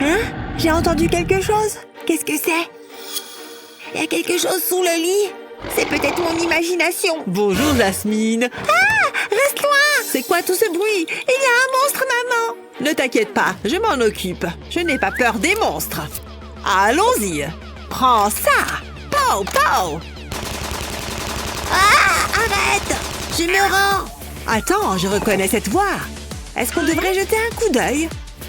Hein? J'ai entendu quelque chose. Qu'est-ce que c'est? Il y a quelque chose sous le lit. C'est peut-être mon imagination. Bonjour, Jasmine. Ah! Reste loin! C'est quoi tout ce bruit? Il y a un monstre, maman! Ne t'inquiète pas, je m'en occupe. Je n'ai pas peur des monstres. Allons-y. Prends ça. Pow, pow. Ah! Arrête! Je me rends! Attends, je reconnais cette voix. Est-ce qu'on devrait jeter un coup d'œil?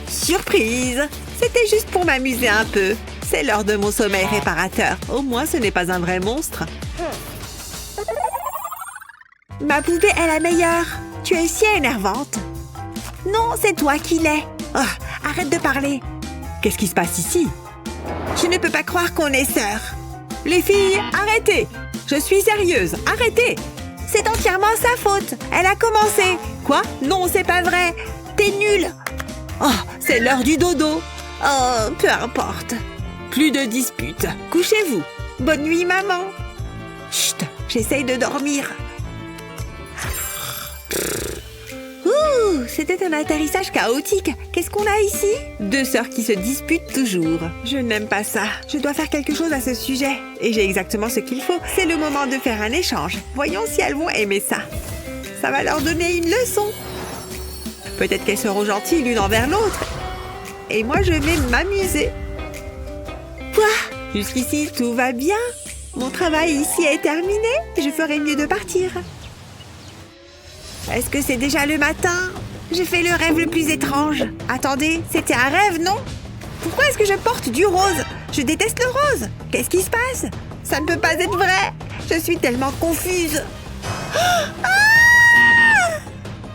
Surprise! C'était juste pour m'amuser un peu. C'est l'heure de mon sommeil réparateur. Au moins, ce n'est pas un vrai monstre. Ma poupée est la meilleure. Tu es si énervante. Non, c'est toi qui l'es. Oh, arrête de parler. Qu'est-ce qui se passe ici? Je ne peux pas croire qu'on est sœurs. Les filles, arrêtez! Je suis sérieuse, arrêtez! C'est entièrement sa faute. Elle a commencé. Quoi? Non, c'est pas vrai! T'es nulle. Oh, c'est l'heure du dodo! Oh, peu importe. Plus de disputes. Couchez-vous. Bonne nuit, maman. Chut, j'essaye de dormir. Ouh, c'était un atterrissage chaotique. Qu'est-ce qu'on a ici? Deux sœurs qui se disputent toujours. Je n'aime pas ça. Je dois faire quelque chose à ce sujet. Et j'ai exactement ce qu'il faut. C'est le moment de faire un échange. Voyons si elles vont aimer ça. Ça va leur donner une leçon. Peut-être qu'elles seront gentilles l'une envers l'autre. Et moi, je vais m'amuser. Quoi? Jusqu'ici, tout va bien. Mon travail ici est terminé. Je ferais mieux de partir. Est-ce que c'est déjà le matin? J'ai fait le rêve le plus étrange. Attendez, c'était un rêve, non? Pourquoi est-ce que je porte du rose? Je déteste le rose. Qu'est-ce qui se passe? Ça ne peut pas être vrai. Je suis tellement confuse. Ah!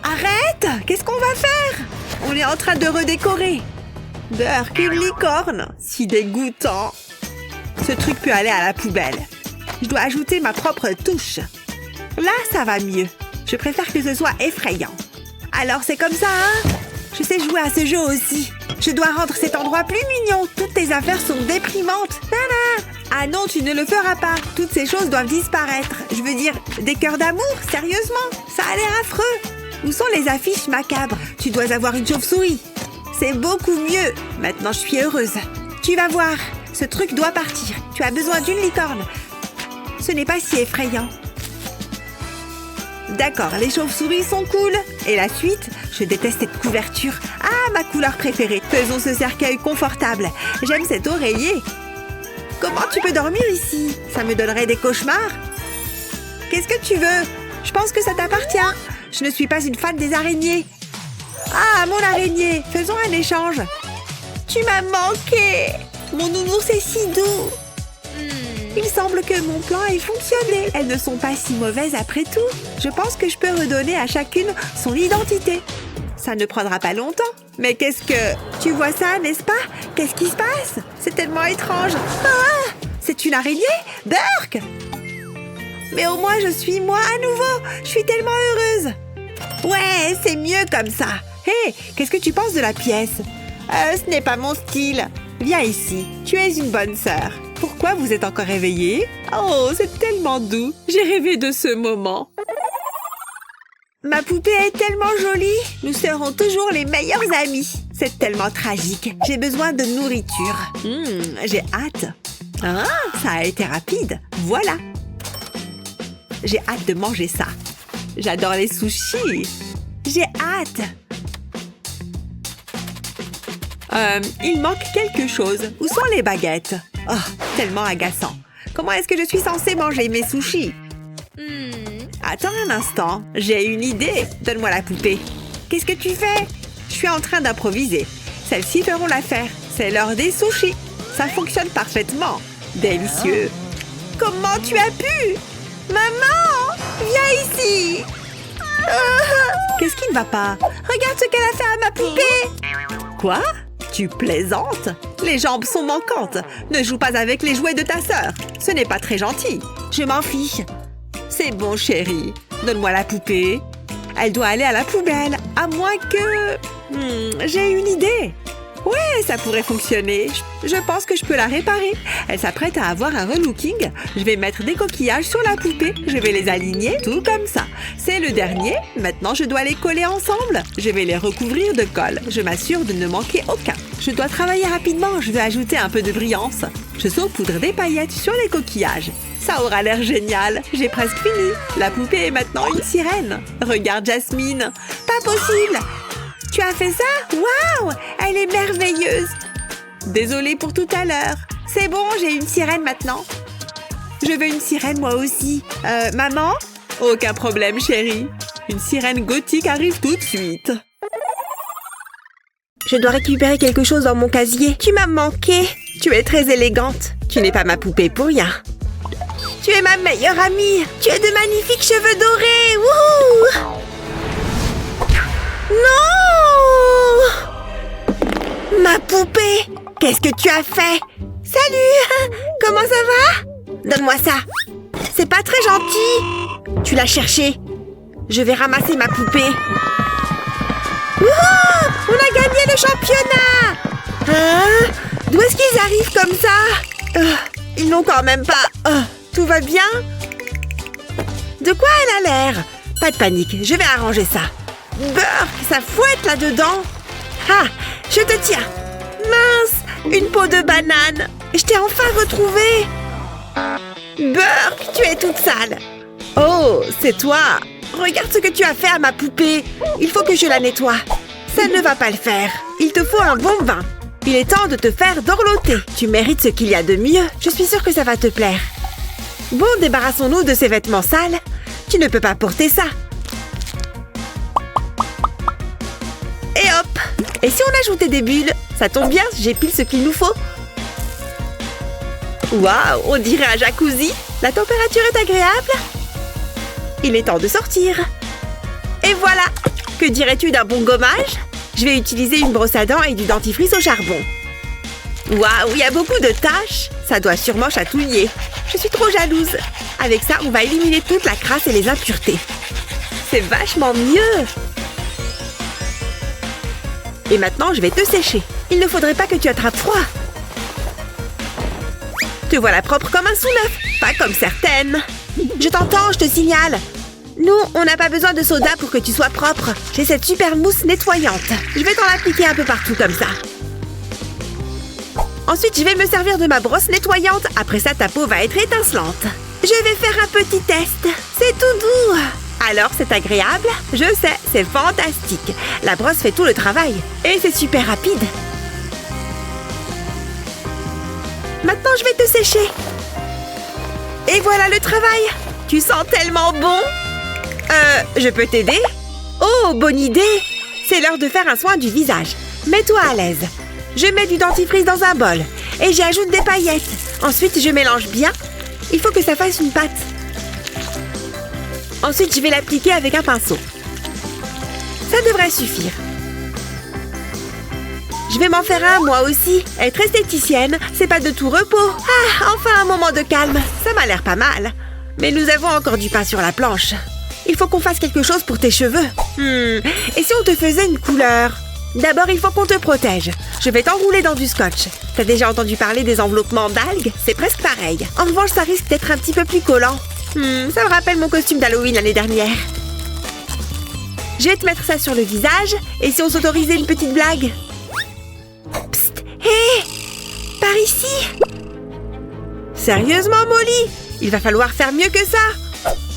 Arrête! Qu'est-ce qu'on va faire? On est en train de redécorer. Burk, une licorne. Si dégoûtant. Ce truc peut aller à la poubelle. Je dois ajouter ma propre touche. Là, ça va mieux. Je préfère que ce soit effrayant. Alors, c'est comme ça, hein? Je sais jouer à ce jeu aussi. Je dois rendre cet endroit plus mignon. Toutes tes affaires sont déprimantes. Nana! Ah non, tu ne le feras pas. Toutes ces choses doivent disparaître. Je veux dire, des cœurs d'amour? Sérieusement? Ça a l'air affreux. Où sont les affiches macabres? Tu dois avoir une chauve-souris. C'est beaucoup mieux. Maintenant, je suis heureuse. Tu vas voir. Ce truc doit partir. Tu as besoin d'une licorne. Ce n'est pas si effrayant. D'accord, les chauves-souris sont cool. Et la suite? Je déteste cette couverture. Ah, ma couleur préférée. Faisons ce cercueil confortable. J'aime cet oreiller. Comment tu peux dormir ici? Ça me donnerait des cauchemars. Qu'est-ce que tu veux? Je pense que ça t'appartient. Je ne suis pas une fan des araignées. Ah, mon araignée. Faisons un échange. Tu m'as manqué. Mon nounours est si doux. Il semble que mon plan ait fonctionné. Elles ne sont pas si mauvaises après tout. Je pense que je peux redonner à chacune son identité. Ça ne prendra pas longtemps. Mais qu'est-ce que... Tu vois ça, n'est-ce pas? Qu'est-ce qui se passe? C'est tellement étrange. Ah! C'est une araignée? Burk! Mais au moins, je suis moi à nouveau. Je suis tellement heureuse. Ouais, c'est mieux comme ça. Hé, qu'est-ce que tu penses de la pièce? Ce n'est pas mon style. Viens ici. Tu es une bonne sœur. Pourquoi vous êtes encore réveillée? Oh, c'est tellement doux. J'ai rêvé de ce moment. Ma poupée est tellement jolie. Nous serons toujours les meilleures amies. C'est tellement tragique. J'ai besoin de nourriture. J'ai hâte. Ah, ça a été rapide. Voilà. J'ai hâte de manger ça. J'adore les sushis. J'ai hâte. Il manque quelque chose. Où sont les baguettes? Oh, tellement agaçant. Comment est-ce que je suis censée manger mes sushis? Attends un instant. J'ai une idée. Donne-moi la poupée. Qu'est-ce que tu fais? Je suis en train d'improviser. Celles-ci feront l'affaire. C'est l'heure des sushis. Ça fonctionne parfaitement. Délicieux. Comment tu as pu? Maman! Viens ici! Qu'est-ce qui ne va pas? Regarde ce qu'elle a fait à ma poupée! Quoi? Tu plaisantes? Les jambes sont manquantes. Ne joue pas avec les jouets de ta sœur. Ce n'est pas très gentil. Je m'en fiche. C'est bon, chérie. Donne-moi la poupée. Elle doit aller à la poubelle. À moins que... j'ai une idée. Ouais, ça pourrait fonctionner. Je pense que je peux la réparer. Elle s'apprête à avoir un relooking. Je vais mettre des coquillages sur la poupée. Je vais les aligner tout comme ça. C'est le dernier. Maintenant, je dois les coller ensemble. Je vais les recouvrir de colle. Je m'assure de ne manquer aucun. Je dois travailler rapidement. Je vais ajouter un peu de brillance. Je saupoudre des paillettes sur les coquillages. Ça aura l'air génial. J'ai presque fini. La poupée est maintenant une sirène. Regarde Jasmine. Pas possible. Tu as fait ça? Waouh! Elle est merveilleuse. Désolée pour tout à l'heure. C'est bon, j'ai une sirène maintenant. Je veux une sirène moi aussi. Maman? Aucun problème, chérie. Une sirène gothique arrive tout de suite. Je dois récupérer quelque chose dans mon casier. Tu m'as manqué. Tu es très élégante. Tu n'es pas ma poupée pour rien. Tu es ma meilleure amie. Tu as de magnifiques cheveux dorés. Wouhou! Non! Ma poupée! Qu'est-ce que tu as fait? Salut! Comment ça va? Donne-moi ça. C'est pas très gentil. Tu l'as cherché. Je vais ramasser ma poupée. Wouhou! On a gagné le championnat! Hein? D'où est-ce qu'ils arrivent comme ça? Ils n'ont quand même pas... tout va bien? De quoi elle a l'air? Pas de panique, je vais arranger ça. Burk, ça fouette là-dedans. Ah, je te tiens. Mince, une peau de banane. Je t'ai enfin retrouvée. Burk, tu es toute sale. Oh, c'est toi. Regarde ce que tu as fait à ma poupée. Il faut que je la nettoie. Ça ne va pas le faire. Il te faut un bon bain. Il est temps de te faire dorloter. Tu mérites ce qu'il y a de mieux. Je suis sûre que ça va te plaire. Bon, débarrassons-nous de ces vêtements sales. Tu ne peux pas porter ça. Et hop! Et si on ajoutait des bulles? Ça tombe bien, j'ai pile ce qu'il nous faut. Waouh, on dirait un jacuzzi. La température est agréable. Il est temps de sortir. Et voilà! Que dirais-tu d'un bon gommage? Je vais utiliser une brosse à dents et du dentifrice au charbon. Waouh, il y a beaucoup de taches. Ça doit sûrement chatouiller. Je suis trop jalouse. Avec ça, on va éliminer toute la crasse et les impuretés. C'est vachement mieux. Et maintenant, je vais te sécher. Il ne faudrait pas que tu attrapes froid. Te voilà propre comme un sous-neuf. Pas comme certaines. Je t'entends, je te signale. Nous, on n'a pas besoin de soda pour que tu sois propre. J'ai cette super mousse nettoyante. Je vais t'en appliquer un peu partout comme ça. Ensuite, je vais me servir de ma brosse nettoyante. Après ça, ta peau va être étincelante. Je vais faire un petit test. C'est tout doux. Alors, c'est agréable? Je sais, c'est fantastique. La brosse fait tout le travail. Et c'est super rapide. Maintenant, je vais te sécher. Et voilà le travail. Tu sens tellement bon. Je peux t'aider? Oh, bonne idée. C'est l'heure de faire un soin du visage. Mets-toi à l'aise. Je mets du dentifrice dans un bol. Et j'y ajoute des paillettes. Ensuite, je mélange bien. Il faut que ça fasse une pâte. Ensuite, je vais l'appliquer avec un pinceau. Ça devrait suffire. Je vais m'en faire un, moi aussi. Être esthéticienne, c'est pas de tout repos. Ah, enfin un moment de calme. Ça m'a l'air pas mal. Mais nous avons encore du pain sur la planche. Il faut qu'on fasse quelque chose pour tes cheveux. Et si on te faisait une couleur? D'abord, il faut qu'on te protège. Je vais t'enrouler dans du scotch. T'as déjà entendu parler des enveloppements d'algues? C'est presque pareil. En revanche, ça risque d'être un petit peu plus collant. Ça me rappelle mon costume d'Halloween l'année dernière. Je vais te mettre ça sur le visage. Et si on s'autorisait une petite blague? Psst! Hé! Par ici! Sérieusement, Molly? Il va falloir faire mieux que ça.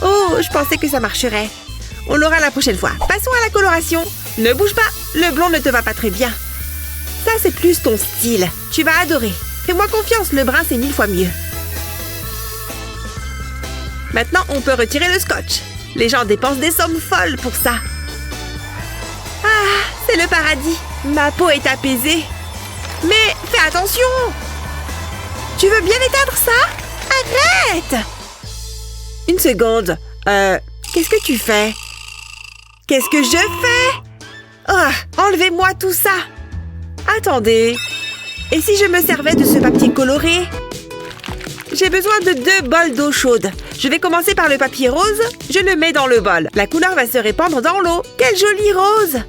Oh, je pensais que ça marcherait. On l'aura la prochaine fois. Passons à la coloration. Ne bouge pas, le blond ne te va pas très bien. Ça, c'est plus ton style. Tu vas adorer. Fais-moi confiance, le brun, c'est 1000 fois mieux. Maintenant, on peut retirer le scotch. Les gens dépensent des sommes folles pour ça. Ah, c'est le paradis. Ma peau est apaisée. Mais fais attention. Tu veux bien éteindre ça? Arrête! Une seconde. Qu'est-ce que tu fais? Qu'est-ce que je fais? Oh, enlevez-moi tout ça. Attendez. Et si je me servais de ce papier coloré? J'ai besoin de 2 bols d'eau chaude. Je vais commencer par le papier rose. Je le mets dans le bol. La couleur va se répandre dans l'eau. Quel joli rose!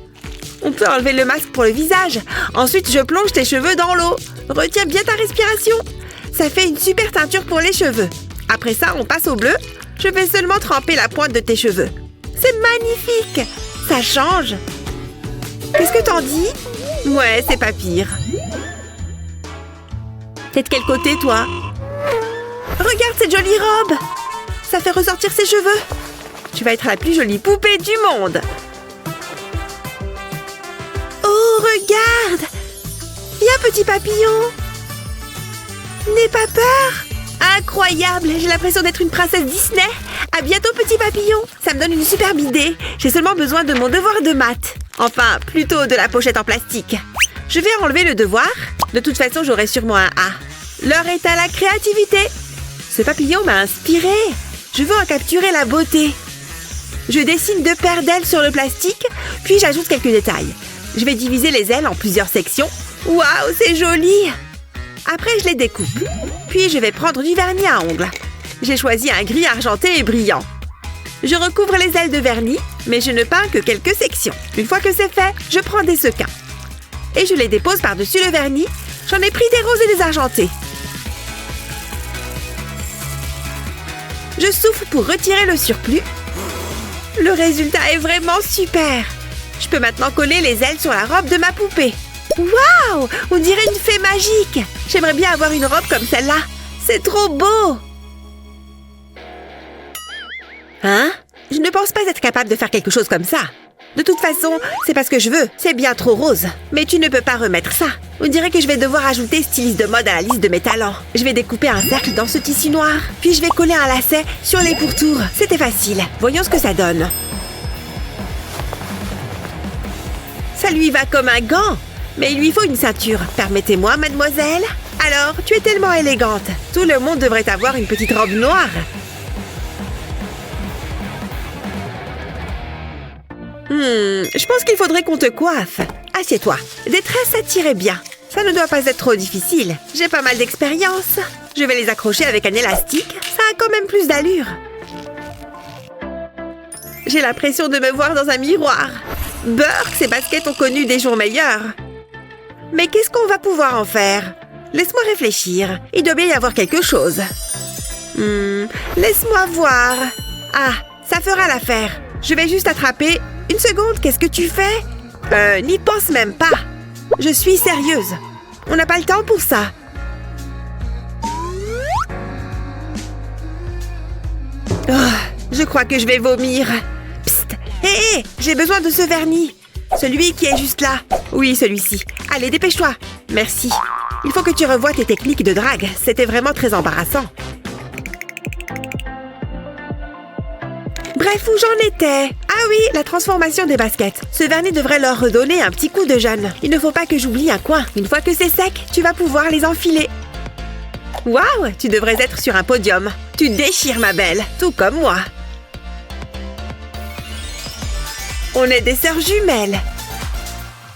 On peut enlever le masque pour le visage. Ensuite, je plonge tes cheveux dans l'eau. Retiens bien ta respiration. Ça fait une super teinture pour les cheveux. Après ça, on passe au bleu. Je vais seulement tremper la pointe de tes cheveux. C'est magnifique. Ça change. Qu'est-ce que t'en dis? Ouais, c'est pas pire. T'es de quel côté, toi? Regarde cette jolie robe. Ça fait ressortir ses cheveux. Tu vas être la plus jolie poupée du monde. Oh, regarde! Viens, petit papillon! N'aie pas peur! Incroyable! J'ai l'impression d'être une princesse Disney! À bientôt, petit papillon! Ça me donne une superbe idée! J'ai seulement besoin de mon devoir de maths. Enfin, plutôt de la pochette en plastique. Je vais enlever le devoir. De toute façon, j'aurai sûrement un A. L'heure est à la créativité! Ce papillon m'a inspirée! Je veux en capturer la beauté. Je dessine 2 paires d'ailes sur le plastique, puis j'ajoute quelques détails. Je vais diviser les ailes en plusieurs sections. Waouh, c'est joli! Après, je les découpe. Puis, je vais prendre du vernis à ongles. J'ai choisi un gris argenté et brillant. Je recouvre les ailes de vernis, mais je ne peins que quelques sections. Une fois que c'est fait, je prends des sequins. Et je les dépose par-dessus le vernis. J'en ai pris des roses et des argentés. Je souffle pour retirer le surplus. Le résultat est vraiment super. Je peux maintenant coller les ailes sur la robe de ma poupée. Waouh! On dirait une fée magique. J'aimerais bien avoir une robe comme celle-là. C'est trop beau. Hein? Je ne pense pas être capable de faire quelque chose comme ça. De toute façon, c'est pas ce que je veux. C'est bien trop rose. Mais tu ne peux pas remettre ça. On dirait que je vais devoir ajouter styliste de mode à la liste de mes talents. Je vais découper un cercle dans ce tissu noir. Puis je vais coller un lacet sur les pourtours. C'était facile. Voyons ce que ça donne. Ça lui va comme un gant. Mais il lui faut une ceinture. Permettez-moi, mademoiselle. Alors, tu es tellement élégante. Tout le monde devrait avoir une petite robe noire. Je pense qu'il faudrait qu'on te coiffe. Assieds-toi. Des tresses, ça t'irait bien. Ça ne doit pas être trop difficile. J'ai pas mal d'expérience. Je vais les accrocher avec un élastique. Ça a quand même plus d'allure. J'ai l'impression de me voir dans un miroir. Burke, ces baskets ont connu des jours meilleurs. Mais qu'est-ce qu'on va pouvoir en faire? Laisse-moi réfléchir. Il doit bien y avoir quelque chose. Laisse-moi voir. Ah, ça fera l'affaire. Je vais juste attraper... Une seconde, qu'est-ce que tu fais? N'y pense même pas. Je suis sérieuse. On n'a pas le temps pour ça. Oh, je crois que je vais vomir. Psst! Hé, j'ai besoin de ce vernis. Celui qui est juste là. Oui, celui-ci. Allez, dépêche-toi. Merci. Il faut que tu revoies tes techniques de drague. C'était vraiment très embarrassant. Bref, où j'en étais? Ah oui, la transformation des baskets. Ce vernis devrait leur redonner un petit coup de jeune. Il ne faut pas que j'oublie un coin. Une fois que c'est sec, tu vas pouvoir les enfiler. Waouh, tu devrais être sur un podium. Tu déchires, ma belle, tout comme moi. On est des sœurs jumelles.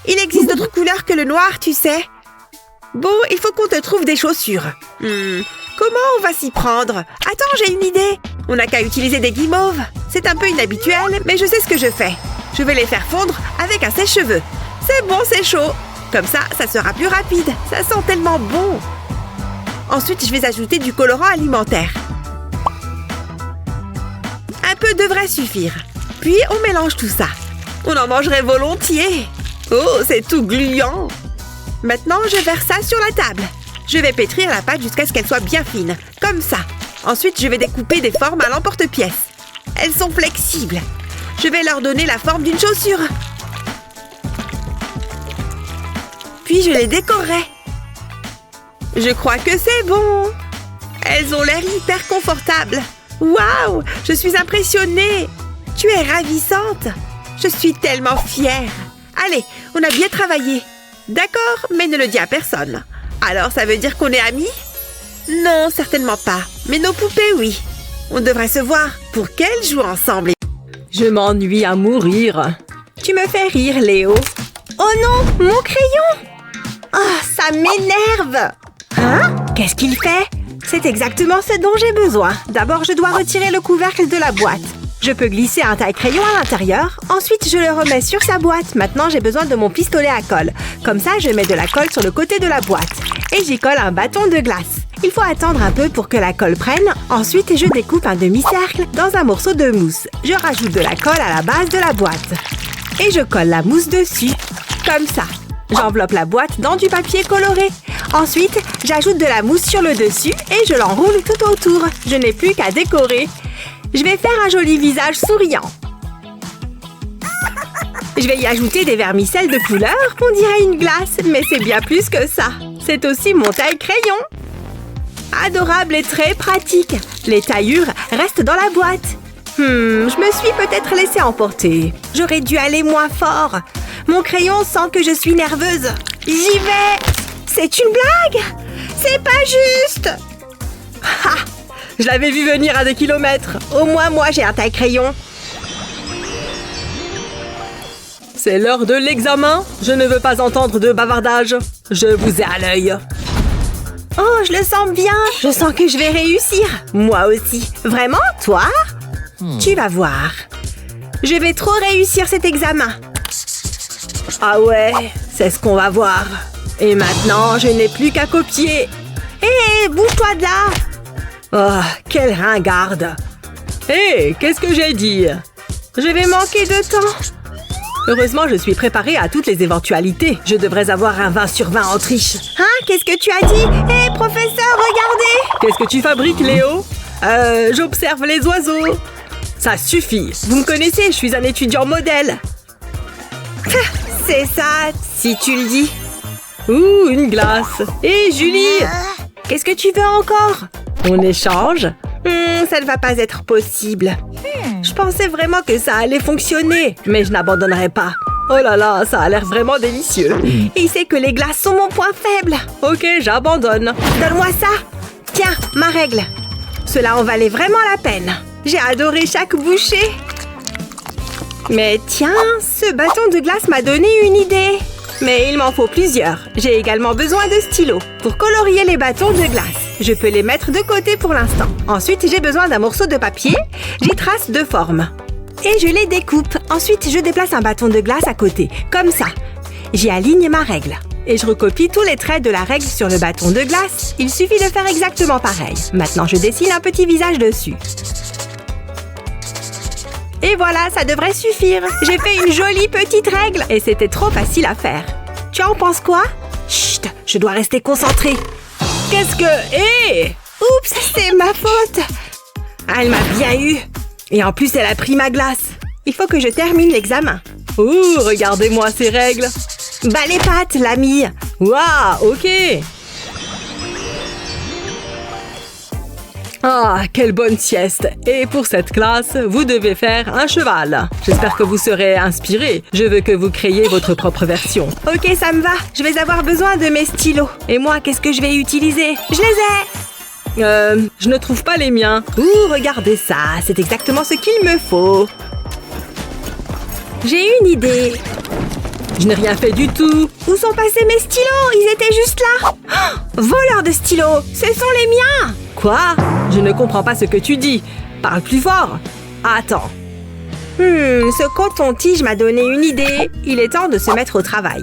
Il existe d'autres couleurs que le noir, tu sais. Bon, il faut qu'on te trouve des chaussures. Comment on va s'y prendre? Attends, j'ai une idée. On n'a qu'à utiliser des guimauves. C'est un peu inhabituel, mais je sais ce que je fais. Je vais les faire fondre avec un sèche-cheveux. C'est bon, c'est chaud. Comme ça, ça sera plus rapide. Ça sent tellement bon. Ensuite, je vais ajouter du colorant alimentaire. Un peu devrait suffire. Puis, on mélange tout ça. On en mangerait volontiers. Oh, c'est tout gluant. Maintenant, je verse ça sur la table. Je vais pétrir la pâte jusqu'à ce qu'elle soit bien fine. Comme ça. Ensuite, je vais découper des formes à l'emporte-pièce. Elles sont flexibles. Je vais leur donner la forme d'une chaussure. Puis, je les décorerai. Je crois que c'est bon. Elles ont l'air hyper confortables. Waouh! Je suis impressionnée. Tu es ravissante. Je suis tellement fière. Allez, on a bien travaillé. D'accord, mais ne le dis à personne. Alors, ça veut dire qu'on est amis? Non, certainement pas. Mais nos poupées, oui. On devrait se voir pour qu'elles jouent ensemble. Je m'ennuie à mourir. Tu me fais rire, Léo. Oh non, mon crayon! Oh, ça m'énerve! Hein? Qu'est-ce qu'il fait? C'est exactement ce dont j'ai besoin. D'abord, je dois retirer le couvercle de la boîte. Je peux glisser un taille-crayon à l'intérieur. Ensuite, je le remets sur sa boîte. Maintenant, j'ai besoin de mon pistolet à colle. Comme ça, je mets de la colle sur le côté de la boîte. Et j'y colle un bâton de glace. Il faut attendre un peu pour que la colle prenne. Ensuite, je découpe un demi-cercle dans un morceau de mousse. Je rajoute de la colle à la base de la boîte. Et je colle la mousse dessus. Comme ça. J'enveloppe la boîte dans du papier coloré. Ensuite, j'ajoute de la mousse sur le dessus et je l'enroule tout autour. Je n'ai plus qu'à décorer. Je vais faire un joli visage souriant. Je vais y ajouter des vermicelles de couleur, on dirait une glace, mais c'est bien plus que ça. C'est aussi mon taille-crayon. Adorable et très pratique. Les taillures restent dans la boîte. Je me suis peut-être laissée emporter. J'aurais dû aller moins fort. Mon crayon sent que je suis nerveuse. J'y vais. C'est une blague. C'est pas juste. Ha! Je l'avais vu venir à des kilomètres. Au moins, moi, j'ai un taille-crayon. C'est l'heure de l'examen. Je ne veux pas entendre de bavardage. Je vous ai à l'œil. Oh, je le sens bien. Je sens que je vais réussir. Moi aussi. Vraiment, toi? Tu vas voir. Je vais trop réussir cet examen. Ah ouais, c'est ce qu'on va voir. Et maintenant, je n'ai plus qu'à copier. Hé, bouge-toi de là. Oh, quelle ringarde. Hé, qu'est-ce que j'ai dit? Je vais manquer de temps. Heureusement, je suis préparée à toutes les éventualités. Je devrais avoir un 20 sur 20 en triche. Hein? Qu'est-ce que tu as dit? Hé, professeur, regardez! Qu'est-ce que tu fabriques, Léo? J'observe les oiseaux. Ça suffit. Vous me connaissez, je suis un étudiant modèle. C'est ça, si tu le dis. Ouh, une glace. Et Julie? Qu'est-ce que tu veux encore? On échange? Ça ne va pas être possible. Je pensais vraiment que ça allait fonctionner, mais je n'abandonnerai pas. Oh là là, ça a l'air vraiment délicieux. Il sait que les glaces sont mon point faible. Ok, j'abandonne. Donne-moi ça. Tiens, ma règle. Cela en valait vraiment la peine. J'ai adoré chaque bouchée. Mais tiens, ce bâton de glace m'a donné une idée. Mais il m'en faut plusieurs. J'ai également besoin de stylos pour colorier les bâtons de glace. Je peux les mettre de côté pour l'instant. Ensuite, j'ai besoin d'un morceau de papier. J'y trace deux formes. Et je les découpe. Ensuite, je déplace un bâton de glace à côté, comme ça. J'y aligne ma règle. Et je recopie tous les traits de la règle sur le bâton de glace. Il suffit de faire exactement pareil. Maintenant, je dessine un petit visage dessus. Et voilà, ça devrait suffire. J'ai fait une jolie petite règle. Et c'était trop facile à faire. Tu en penses quoi? Chut, je dois rester concentrée. Qu'est-ce que... Hé! Oups, c'est ma faute. Elle m'a bien eu. Et en plus, elle a pris ma glace. Il faut que je termine l'examen. Ouh, regardez-moi ces règles. Bas les pattes, l'ami. Waouh, ok. Ah, quelle bonne sieste! Et pour cette classe, vous devez faire un cheval. J'espère que vous serez inspirés. Je veux que vous créiez votre propre version. Ok, ça me va. Je vais avoir besoin de mes stylos. Et moi, qu'est-ce que je vais utiliser? Je les ai! Je ne trouve pas les miens. Ouh, regardez ça. C'est exactement ce qu'il me faut. J'ai une idée. Je n'ai rien fait du tout. Où sont passés mes stylos? Ils étaient juste là. Oh, voleur de stylos! Ce sont les miens! Quoi? Je ne comprends pas ce que tu dis. Parle plus fort. Attends. Ce coton-tige m'a donné une idée. Il est temps de se mettre au travail.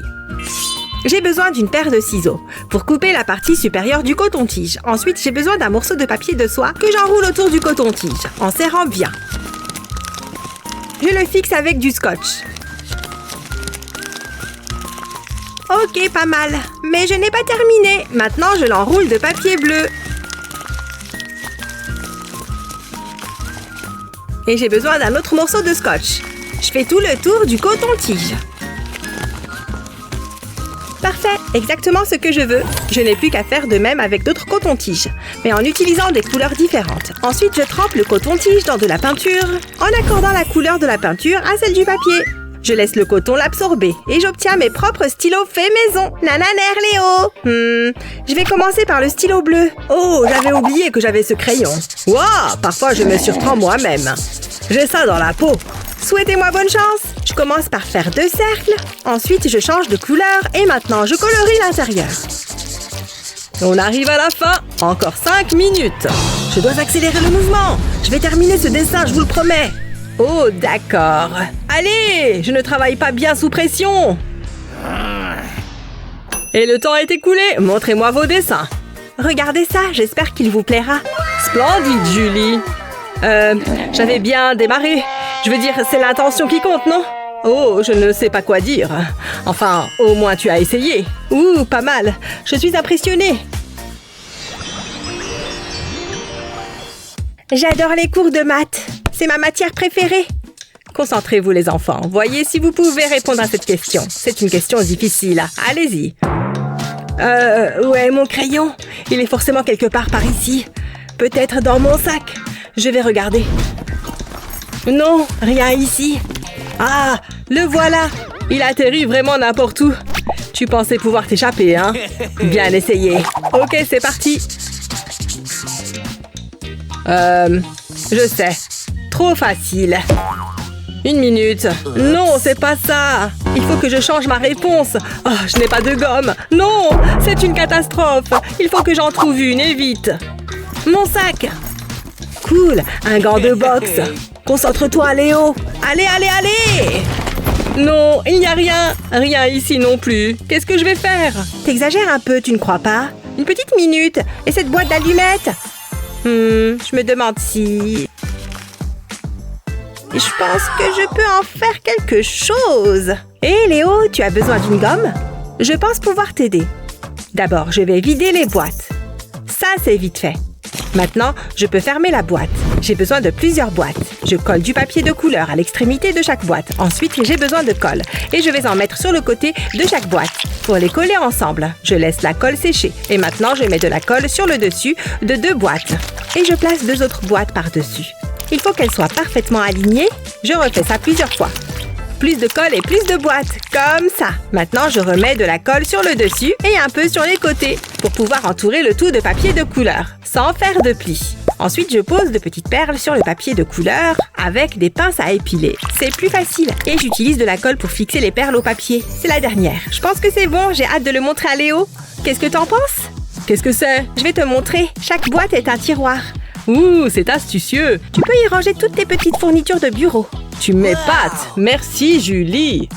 J'ai besoin d'une paire de ciseaux pour couper la partie supérieure du coton-tige. Ensuite, j'ai besoin d'un morceau de papier de soie que j'enroule autour du coton-tige en serrant bien. Je le fixe avec du scotch. Ok, pas mal. Mais je n'ai pas terminé. Maintenant, je l'enroule de papier bleu. Et j'ai besoin d'un autre morceau de scotch. Je fais tout le tour du coton-tige. Parfait, exactement ce que je veux. Je n'ai plus qu'à faire de même avec d'autres cotons-tiges, mais en utilisant des couleurs différentes. Ensuite, je trempe le coton-tige dans de la peinture, en accordant la couleur de la peinture à celle du papier. Je laisse le coton l'absorber et j'obtiens mes propres stylos faits maison. Nananer, Léo! Je vais commencer par le stylo bleu. Oh, j'avais oublié que j'avais ce crayon. Waouh, parfois je me surprends moi-même. J'ai ça dans la peau. Souhaitez-moi bonne chance. Je commence par faire 2 cercles. Ensuite, je change de couleur et maintenant, je colorie l'intérieur. On arrive à la fin. Encore 5 minutes. Je dois accélérer le mouvement. Je vais terminer ce dessin, je vous le promets. Oh, d'accord. Allez, je ne travaille pas bien sous pression. Et le temps est écoulé. Montrez-moi vos dessins. Regardez ça, j'espère qu'il vous plaira. Splendide, Julie. J'avais bien démarré. Je veux dire, c'est l'intention qui compte, non? Oh, je ne sais pas quoi dire. Enfin, au moins tu as essayé. Ouh, pas mal. Je suis impressionnée. J'adore les cours de maths. C'est ma matière préférée. Concentrez-vous les enfants. Voyez si vous pouvez répondre à cette question. C'est une question difficile. Allez-y. Où est mon crayon? Il est forcément quelque part par ici. Peut-être dans mon sac. Je vais regarder. Non, rien ici. Ah, le voilà. Il atterrit vraiment n'importe où. Tu pensais pouvoir t'échapper, hein? Bien essayé. Ok, c'est parti. Je sais. Trop facile. 1 minute. Non, c'est pas ça. Il faut que je change ma réponse. Oh, je n'ai pas de gomme. Non, c'est une catastrophe. Il faut que j'en trouve une et vite. Mon sac. Cool, un gant de boxe. Concentre-toi, Léo. Allez, allez, allez. Non, il n'y a rien. Rien ici non plus. Qu'est-ce que je vais faire? T'exagères un peu, tu ne crois pas? Une petite minute. Et cette boîte d'allumettes? Je me demande si... Je pense que je peux en faire quelque chose. Hé, Léo, tu as besoin d'une gomme? Je pense pouvoir t'aider. D'abord, je vais vider les boîtes. Ça, c'est vite fait. Maintenant, je peux fermer la boîte. J'ai besoin de plusieurs boîtes. Je colle du papier de couleur à l'extrémité de chaque boîte. Ensuite, j'ai besoin de colle. Et je vais en mettre sur le côté de chaque boîte. Pour les coller ensemble, je laisse la colle sécher. Et maintenant, je mets de la colle sur le dessus de 2 boîtes. Et je place 2 autres boîtes par-dessus. Il faut qu'elles soient parfaitement alignées. Je refais ça plusieurs fois. Plus de colle et plus de boîtes, comme ça. Maintenant, je remets de la colle sur le dessus et un peu sur les côtés pour pouvoir entourer le tout de papier de couleur, sans faire de plis. Ensuite, je pose de petites perles sur le papier de couleur avec des pinces à épiler. C'est plus facile. Et j'utilise de la colle pour fixer les perles au papier. C'est la dernière. Je pense que c'est bon, j'ai hâte de le montrer à Léo. Qu'est-ce que t'en penses? Qu'est-ce que c'est? Je vais te montrer. Chaque boîte est un tiroir. Ouh, c'est astucieux. Tu peux y ranger toutes tes petites fournitures de bureau. Tu m'épates. Merci, Julie.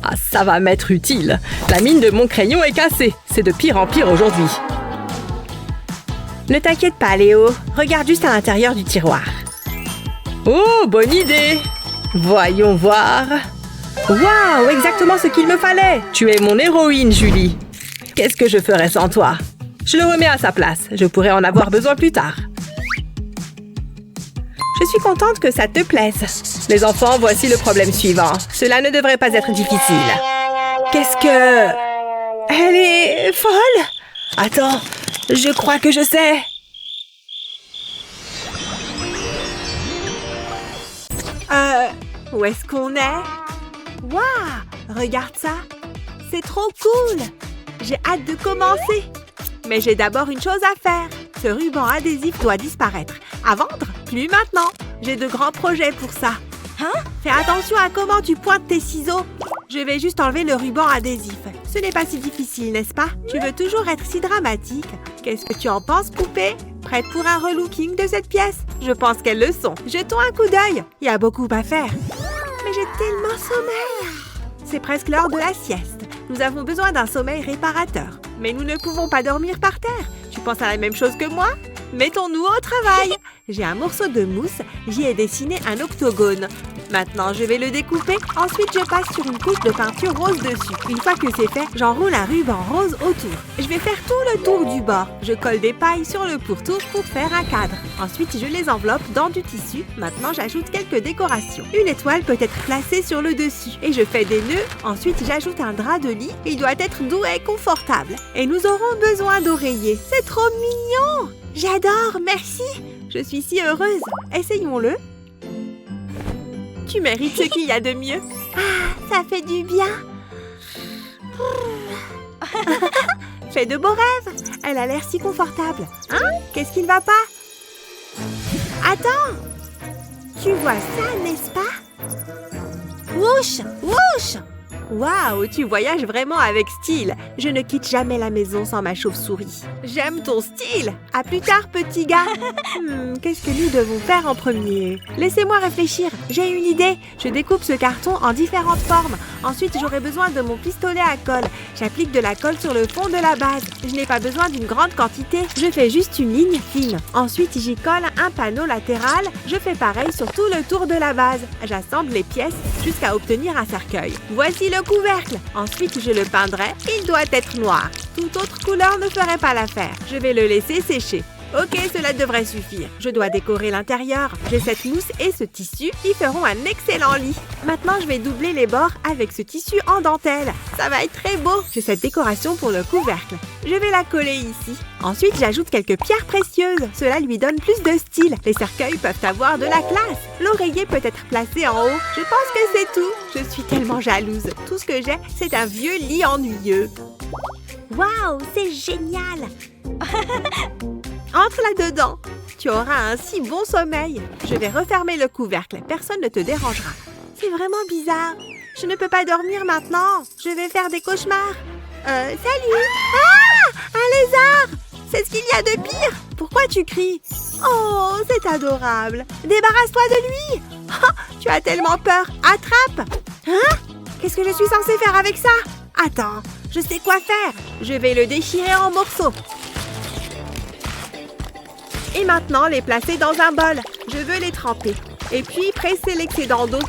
Ah, ça va m'être utile. La mine de mon crayon est cassée. C'est de pire en pire aujourd'hui. Ne t'inquiète pas, Léo. Regarde juste à l'intérieur du tiroir. Oh, bonne idée. Voyons voir. Waouh, exactement ce qu'il me fallait. Tu es mon héroïne, Julie. Qu'est-ce que je ferais sans toi? Je le remets à sa place. Je pourrais en avoir besoin plus tard. Je suis contente que ça te plaise. Les enfants, voici le problème suivant. Cela ne devrait pas être difficile. Qu'est-ce que... Elle est folle? Attends, je crois que je sais. Où est-ce qu'on est? Waouh! Regarde ça! C'est trop cool! J'ai hâte de commencer! Mais j'ai d'abord une chose à faire. Ce ruban adhésif doit disparaître. À vendre? Plus maintenant. J'ai de grands projets pour ça. Hein? Fais attention à comment tu pointes tes ciseaux. Je vais juste enlever le ruban adhésif. Ce n'est pas si difficile, n'est-ce pas? Tu veux toujours être si dramatique. Qu'est-ce que tu en penses, poupée? Prête pour un relooking de cette pièce? Je pense qu'elles le sont. Jetons un coup d'œil. Il y a beaucoup à faire. Mais j'ai tellement sommeil. C'est presque l'heure de la sieste. Nous avons besoin d'un sommeil réparateur. Mais nous ne pouvons pas dormir par terre. Tu penses à la même chose que moi? Mettons-nous au travail. J'ai un morceau de mousse. J'y ai dessiné un octogone. Maintenant, je vais le découper. Ensuite, je passe sur une couche de peinture rose dessus. Une fois que c'est fait, j'enroule un ruban rose autour. Je vais faire tout le tour du bord. Je colle des pailles sur le pourtour pour faire un cadre. Ensuite, je les enveloppe dans du tissu. Maintenant, j'ajoute quelques décorations. Une étoile peut être placée sur le dessus. Et je fais des nœuds. Ensuite, j'ajoute un drap de lit. Il doit être doux et confortable. Et nous aurons besoin d'oreillers. C'est trop mignon! J'adore, merci! Je suis si heureuse. Essayons-le. Tu mérites ce qu'il y a de mieux. Ah, ça fait du bien. Fais de beaux rêves. Elle a l'air si confortable. Hein? Qu'est-ce qui ne va pas? Attends. Tu vois ça, n'est-ce pas? Whoosh! Whoosh! Waouh, tu voyages vraiment avec style. Je ne quitte jamais la maison sans ma chauve-souris. J'aime ton style. À plus tard, petit gars. Qu'est-ce que nous devons faire en premier? Laissez-moi réfléchir. J'ai une idée. Je découpe ce carton en différentes formes. Ensuite, j'aurai besoin de mon pistolet à colle. J'applique de la colle sur le fond de la base. Je n'ai pas besoin d'une grande quantité. Je fais juste une ligne fine. Ensuite, j'y colle un panneau latéral. Je fais pareil sur tout le tour de la base. J'assemble les pièces jusqu'à obtenir un cercueil. Voici le couvercle. Ensuite, je le peindrai. Il doit être noir. Toute autre couleur ne ferait pas l'affaire. Je vais le laisser sécher. Ok, cela devrait suffire. Je dois décorer l'intérieur. J'ai cette mousse et ce tissu qui feront un excellent lit. Maintenant, je vais doubler les bords avec ce tissu en dentelle. Ça va être très beau. J'ai cette décoration pour le couvercle. Je vais la coller ici. Ensuite, j'ajoute quelques pierres précieuses. Cela lui donne plus de style. Les cercueils peuvent avoir de la classe. L'oreiller peut être placé en haut. Je pense que c'est tout. Je suis tellement jalouse. Tout ce que j'ai, c'est un vieux lit ennuyeux. Waouh, c'est génial! Entre là-dedans. Tu auras un si bon sommeil. Je vais refermer le couvercle. Personne ne te dérangera. C'est vraiment bizarre. Je ne peux pas dormir maintenant. Je vais faire des cauchemars. Salut! Ah! Un lézard! C'est ce qu'il y a de pire. Pourquoi tu cries? Oh, c'est adorable. Débarrasse-toi de lui. Oh, tu as tellement peur. Attrape! Hein? Qu'est-ce que je suis censée faire avec ça? Attends, je sais quoi faire. Je vais le déchirer en morceaux. Et maintenant, les placer dans un bol. Je veux les tremper. Et puis, presser l'excédent d'eau.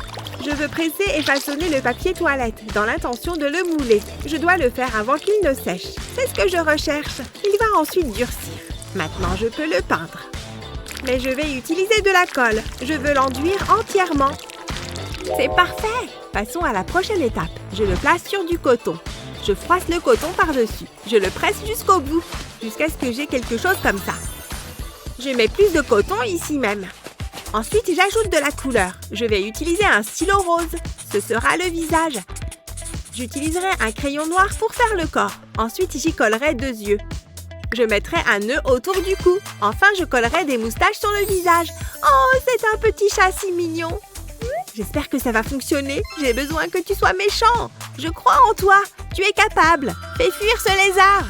Je veux presser et façonner le papier toilette dans l'intention de le mouler. Je dois le faire avant qu'il ne sèche. C'est ce que je recherche. Il va ensuite durcir. Maintenant, je peux le peindre. Mais je vais utiliser de la colle. Je veux l'enduire entièrement. C'est parfait! Passons à la prochaine étape. Je le place sur du coton. Je froisse le coton par-dessus. Je le presse jusqu'au bout, jusqu'à ce que j'ai quelque chose comme ça. Je mets plus de coton ici même. Ensuite, j'ajoute de la couleur. Je vais utiliser un stylo rose. Ce sera le visage. J'utiliserai un crayon noir pour faire le corps. Ensuite, j'y collerai 2 yeux. Je mettrai un nœud autour du cou. Enfin, je collerai des moustaches sur le visage. Oh, c'est un petit chat si mignon. J'espère que ça va fonctionner. J'ai besoin que tu sois méchant. Je crois en toi. Tu es capable. Fais fuir ce lézard.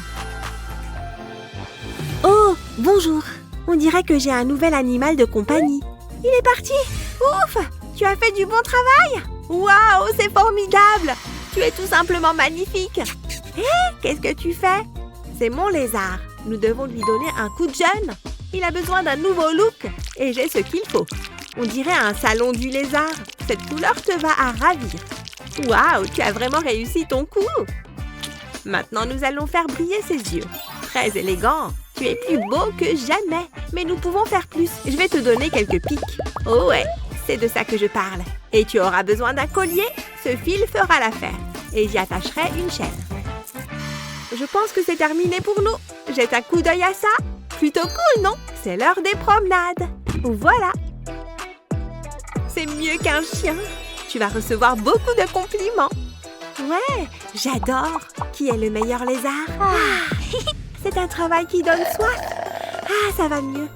Oh, bonjour. On dirait que j'ai un nouvel animal de compagnie. Il est parti. Ouf, tu as fait du bon travail. Waouh, c'est formidable. Tu es tout simplement magnifique. Hé, qu'est-ce que tu fais? C'est mon lézard. Nous devons lui donner un coup de jeune. Il a besoin d'un nouveau look et j'ai ce qu'il faut. On dirait un salon du lézard. Cette couleur te va à ravir. Waouh, tu as vraiment réussi ton coup. Maintenant, nous allons faire briller ses yeux. Très élégant. Tu es plus beau que jamais. Mais nous pouvons faire plus. Je vais te donner quelques pics. Oh ouais, c'est de ça que je parle. Et tu auras besoin d'un collier. Ce fil fera l'affaire. Et j'y attacherai une chaîne. Je pense que c'est terminé pour nous. Jette un coup d'œil à ça. Plutôt cool, non? C'est l'heure des promenades. Voilà. C'est mieux qu'un chien. Tu vas recevoir beaucoup de compliments. Ouais, j'adore. Qui est le meilleur lézard? C'est un travail qui donne soif. Ah, ça va mieux.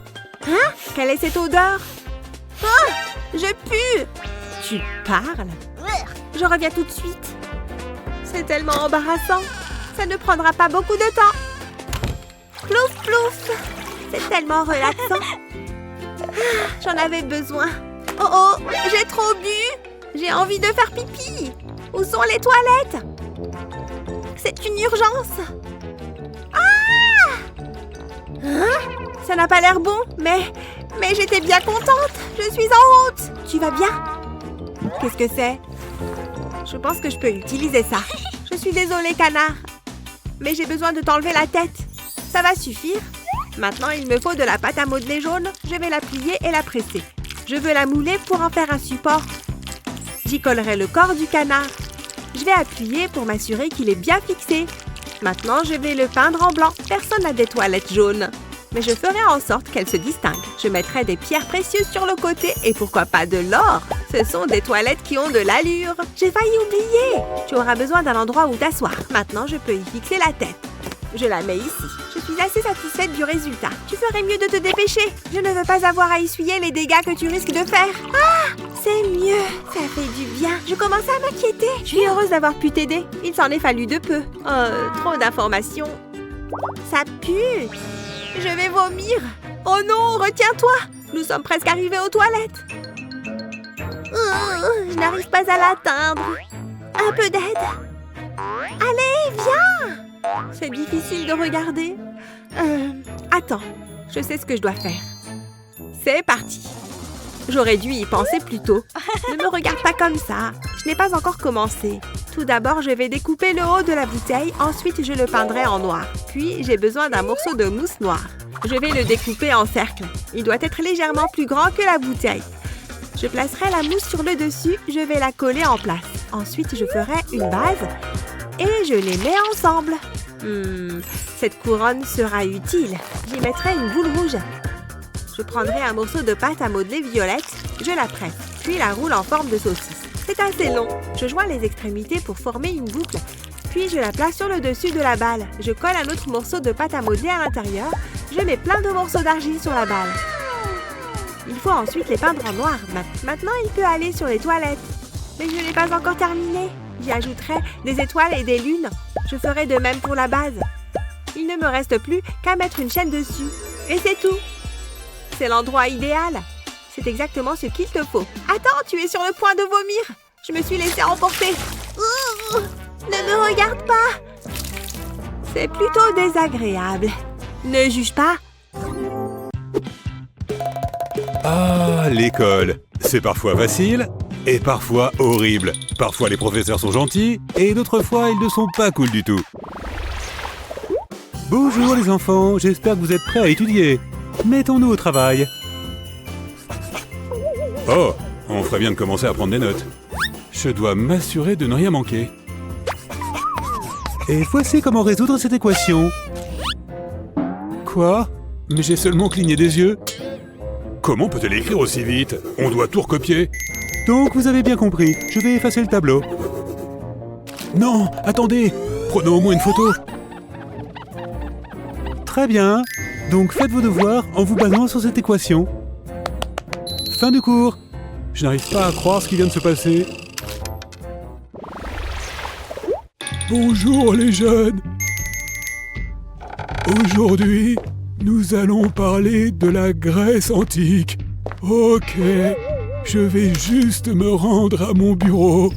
Hein? Quelle est cette odeur? Ah, je pue. Tu parles? Je reviens tout de suite. C'est tellement embarrassant. Ça ne prendra pas beaucoup de temps. Plouf, plouf. C'est tellement relaxant. Ah, j'en avais besoin. Oh oh, j'ai trop bu. J'ai envie de faire pipi. Où sont les toilettes? C'est une urgence. Ah! Hein? Ça n'a pas l'air bon, mais j'étais bien contente. Je suis en route. Tu vas bien? Qu'est-ce que c'est? Je pense que je peux utiliser ça. Je suis désolée, canard. Mais j'ai besoin de t'enlever la tête. Ça va suffire. Maintenant, il me faut de la pâte à modeler jaune. Je vais la plier et la presser. Je veux la mouler pour en faire un support. J'y collerai le corps du canard. Je vais appuyer pour m'assurer qu'il est bien fixé. Maintenant, je vais le peindre en blanc. Personne n'a des toilettes jaunes. Mais je ferai en sorte qu'elles se distinguent. Je mettrai des pierres précieuses sur le côté et pourquoi pas de l'or. Ce sont des toilettes qui ont de l'allure. J'ai failli oublier. Tu auras besoin d'un endroit où t'asseoir. Maintenant, je peux y fixer la tête. Je la mets ici. Je suis assez satisfaite du résultat. Tu ferais mieux de te dépêcher. Je ne veux pas avoir à essuyer les dégâts que tu risques de faire. Ah! C'est mieux, ça fait du bien. Je commençais à m'inquiéter. Je suis heureuse d'avoir pu t'aider. Il s'en est fallu de peu. Trop d'informations. Ça pue. Je vais vomir. Oh non, retiens-toi. Nous sommes presque arrivés aux toilettes. Je n'arrive pas à l'atteindre. Un peu d'aide. Allez, viens. C'est difficile de regarder. Attends, je sais ce que je dois faire. C'est parti. J'aurais dû y penser plus tôt. Ne me regarde pas comme ça. Je n'ai pas encore commencé. Tout d'abord, je vais découper le haut de la bouteille. Ensuite, je le peindrai en noir. Puis, j'ai besoin d'un morceau de mousse noire. Je vais le découper en cercle. Il doit être légèrement plus grand que la bouteille. Je placerai la mousse sur le dessus. Je vais la coller en place. Ensuite, je ferai une base et je les mets ensemble. Cette couronne sera utile. J'y mettrai une boule rouge. Je prendrai un morceau de pâte à modeler violette, je la presse, puis la roule en forme de saucisse. C'est assez long. Je joins les extrémités pour former une boucle, puis je la place sur le dessus de la balle. Je colle un autre morceau de pâte à modeler à l'intérieur. Je mets plein de morceaux d'argile sur la balle. Il faut ensuite les peindre en noir. Maintenant, il peut aller sur les toilettes. Mais je n'ai pas encore terminé. J'y ajouterai des étoiles et des lunes. Je ferai de même pour la base. Il ne me reste plus qu'à mettre une chaîne dessus. Et c'est tout. C'est l'endroit idéal. C'est exactement ce qu'il te faut. Attends, tu es sur le point de vomir. Je me suis laissée emporter. Ne me regarde pas. C'est plutôt désagréable. Ne juge pas. Ah, l'école. C'est parfois facile et parfois horrible. Parfois les professeurs sont gentils et d'autres fois ils ne sont pas cool du tout. Bonjour les enfants, j'espère que vous êtes prêts à étudier. Mettons-nous au travail. Oh, on ferait bien de commencer à prendre des notes. Je dois m'assurer de ne rien manquer. Et voici comment résoudre cette équation. Quoi? Mais j'ai seulement cligné des yeux. Comment peut-elle écrire aussi vite? On doit tout recopier. Donc vous avez bien compris, je vais effacer le tableau. Non, attendez, prenons au moins une photo. Très bien, donc faites vos devoirs en vous basant sur cette équation. Fin du cours. Je n'arrive pas à croire ce qui vient de se passer. Bonjour les jeunes. Aujourd'hui, nous allons parler de la Grèce antique. Ok, je vais juste me rendre à mon bureau.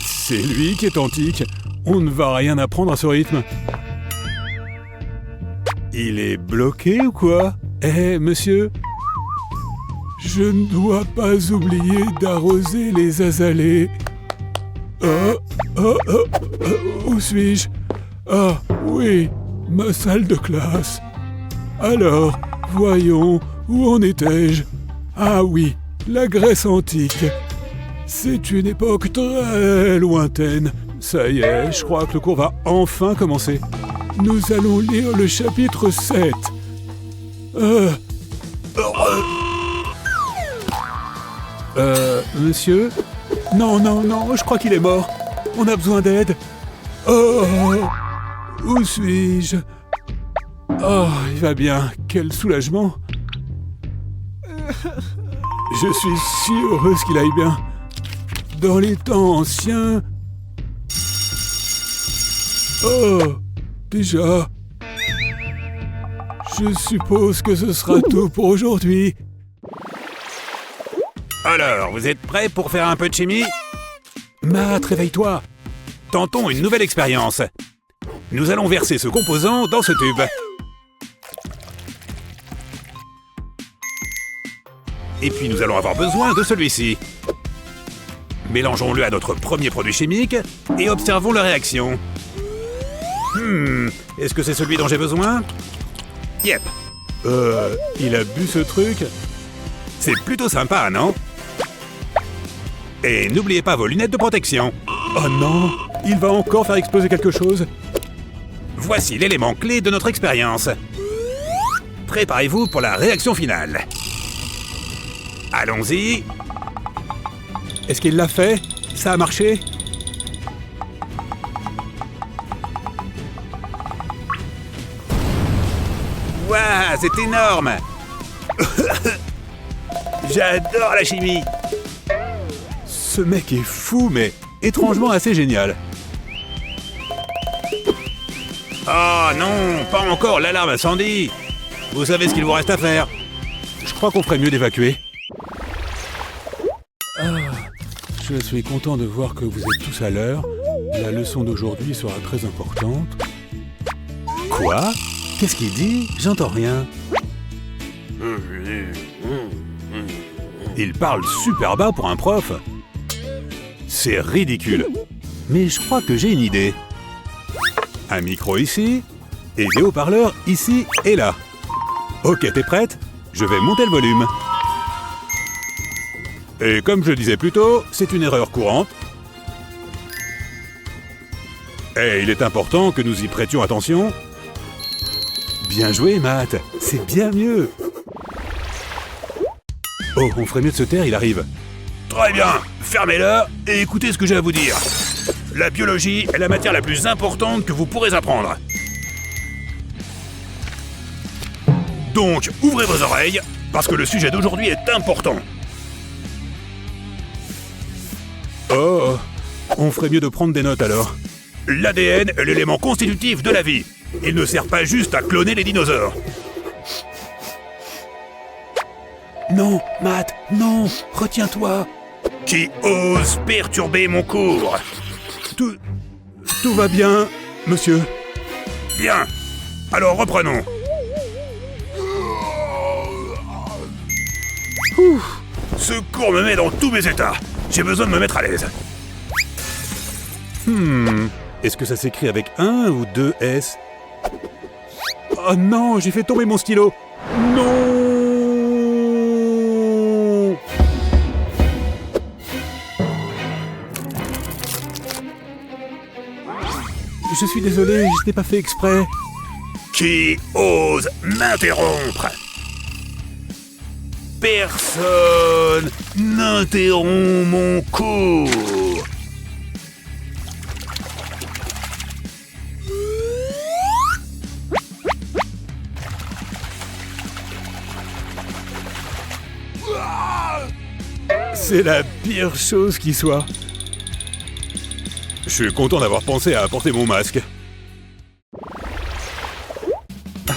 C'est lui qui est antique. On ne va rien apprendre à ce rythme. Il est bloqué ou quoi? Monsieur? Je ne dois pas oublier d'arroser les azalées. Où suis-je? Ah, oui, ma salle de classe. Alors, voyons, où en étais-je? Ah oui, la Grèce antique. C'est une époque très lointaine. Ça y est, je crois que le cours va enfin commencer. Nous allons lire le chapitre 7. Monsieur? Non, je crois qu'il est mort. On a besoin d'aide. Oh, où suis-je? Oh, il va bien. Quel soulagement. Je suis si heureuse qu'il aille bien. Dans les temps anciens... Oh, déjà... Je suppose que ce sera tout pour aujourd'hui. Alors, vous êtes prêts pour faire un peu de chimie? Matt, réveille-toi. Tentons une nouvelle expérience. Nous allons verser ce composant dans ce tube. Et puis nous allons avoir besoin de celui-ci. Mélangeons-le à notre premier produit chimique et observons la réaction. Est-ce que c'est celui dont j'ai besoin? Yep. Il a bu ce truc? C'est plutôt sympa, non? Et n'oubliez pas vos lunettes de protection. Oh non, il va encore faire exploser quelque chose. Voici l'élément clé de notre expérience. Préparez-vous pour la réaction finale. Allons-y. Est-ce qu'il l'a fait? Ça a marché? Waouh, c'est énorme! J'adore la chimie. Ce mec est fou, mais étrangement assez génial. Oh non, pas encore l'alarme incendie. Vous savez ce qu'il vous reste à faire. Je crois qu'on ferait mieux d'évacuer. Je suis content de voir que vous êtes tous à l'heure. La leçon d'aujourd'hui sera très importante. Quoi? Qu'est-ce qu'il dit? J'entends rien. Il parle super bas pour un prof. C'est ridicule. Mais je crois que j'ai une idée. Un micro ici, et des haut-parleurs ici et là. Ok, t'es prête? Je vais monter le volume. Et comme je le disais plus tôt, c'est une erreur courante. Et il est important que nous y prêtions attention. Bien joué, Matt. C'est bien mieux. Oh, on ferait mieux de se taire, il arrive. Très bien. Fermez-la et écoutez ce que j'ai à vous dire. La biologie est la matière la plus importante que vous pourrez apprendre. Donc, ouvrez vos oreilles, parce que le sujet d'aujourd'hui est important. Oh, on ferait mieux de prendre des notes alors. L'ADN est l'élément constitutif de la vie. Il ne sert pas juste à cloner les dinosaures. Non, Matt, non, retiens-toi. Qui ose perturber mon cours? Tout va bien, monsieur. Bien. Alors reprenons. Ce cours me met dans tous mes états. J'ai besoin de me mettre à l'aise. Est-ce que ça s'écrit avec un ou deux S? Oh non, j'ai fait tomber mon stylo. Non. Je suis désolé, je n'ai pas fait exprès. Qui ose m'interrompre? Personne n'interrompt mon cours. C'est la pire chose qui soit. Je suis content d'avoir pensé à apporter mon masque.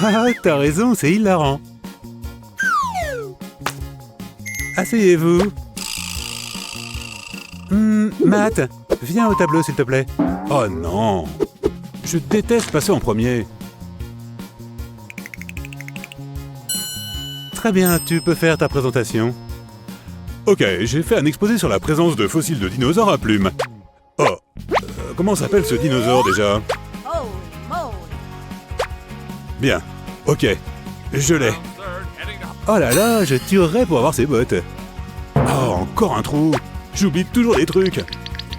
Ah, t'as raison, c'est hilarant. Asseyez-vous. Matt, viens au tableau s'il te plaît. Oh non, je déteste passer en premier. Très bien, tu peux faire ta présentation. Ok, j'ai fait un exposé sur la présence de fossiles de dinosaures à plumes. Oh, comment s'appelle ce dinosaure déjà? Bien, ok, je l'ai. Oh là là, je tuerais pour avoir ces bottes. Oh, encore un trou. J'oublie toujours des trucs.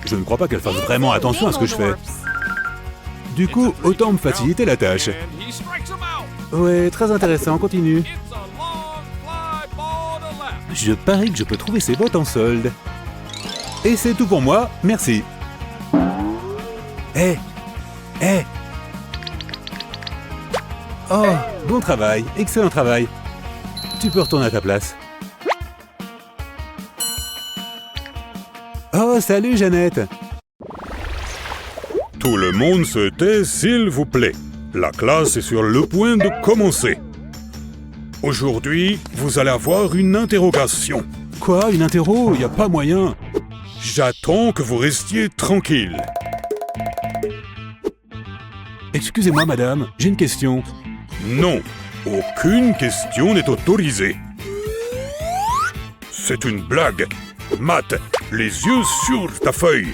Je ne crois pas qu'elle fasse vraiment attention à ce que je fais. Du coup, autant me faciliter la tâche. Ouais, très intéressant, continue. Je parie que je peux trouver ces bottes en solde. Et c'est tout pour moi, merci. Hé. Oh, bon travail, excellent travail. Tu peux retourner à ta place. Oh, salut Jeannette. Tout le monde se tait, s'il vous plaît. La classe est sur le point de commencer. Aujourd'hui, vous allez avoir une interrogation. Quoi, une interro? Y a pas moyen. J'attends que vous restiez tranquille. Excusez-moi, madame, j'ai une question. Non, aucune question n'est autorisée. C'est une blague. Matt, les yeux sur ta feuille.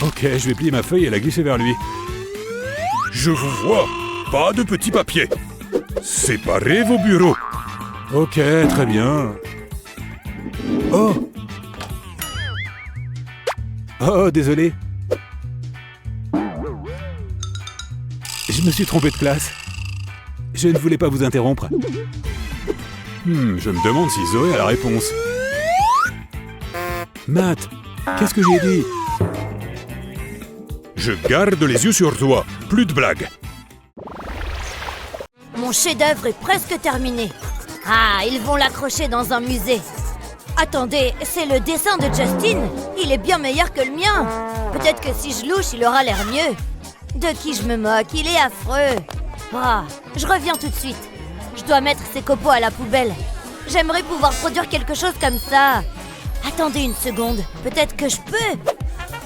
Ok, je vais plier ma feuille et la glisser vers lui. Je vous vois. Pas de petits papiers. Séparez vos bureaux. Ok, très bien. Oh! Oh, désolé. Je me suis trompé de classe. Je ne voulais pas vous interrompre. Je me demande si Zoé a la réponse. Matt, qu'est-ce que j'ai dit? Je garde les yeux sur toi. Plus de blagues. Mon chef-d'œuvre est presque terminé. Ah, ils vont l'accrocher dans un musée. Attendez, c'est le dessin de Justin? Il est bien meilleur que le mien. Peut-être que si je louche, il aura l'air mieux. De qui je me moque? Il est affreux. Ah, je reviens tout de suite. Je dois mettre ces copeaux à la poubelle. J'aimerais pouvoir produire quelque chose comme ça. Attendez une seconde, peut-être que je peux.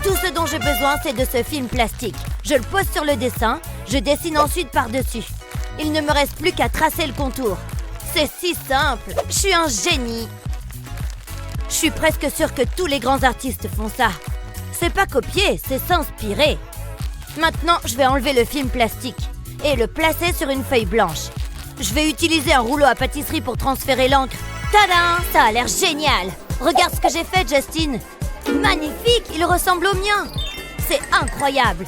Tout ce dont j'ai besoin, c'est de ce film plastique. Je le pose sur le dessin, je dessine ensuite par-dessus. Il ne me reste plus qu'à tracer le contour. C'est si simple, je suis un génie. Je suis presque sûre que tous les grands artistes font ça. C'est pas copier, c'est s'inspirer. Maintenant, je vais enlever le film plastique et le placer sur une feuille blanche. Je vais utiliser un rouleau à pâtisserie pour transférer l'encre. Tadam! Ça a l'air génial! Regarde ce que j'ai fait, Justin! Magnifique! Il ressemble au mien! C'est incroyable!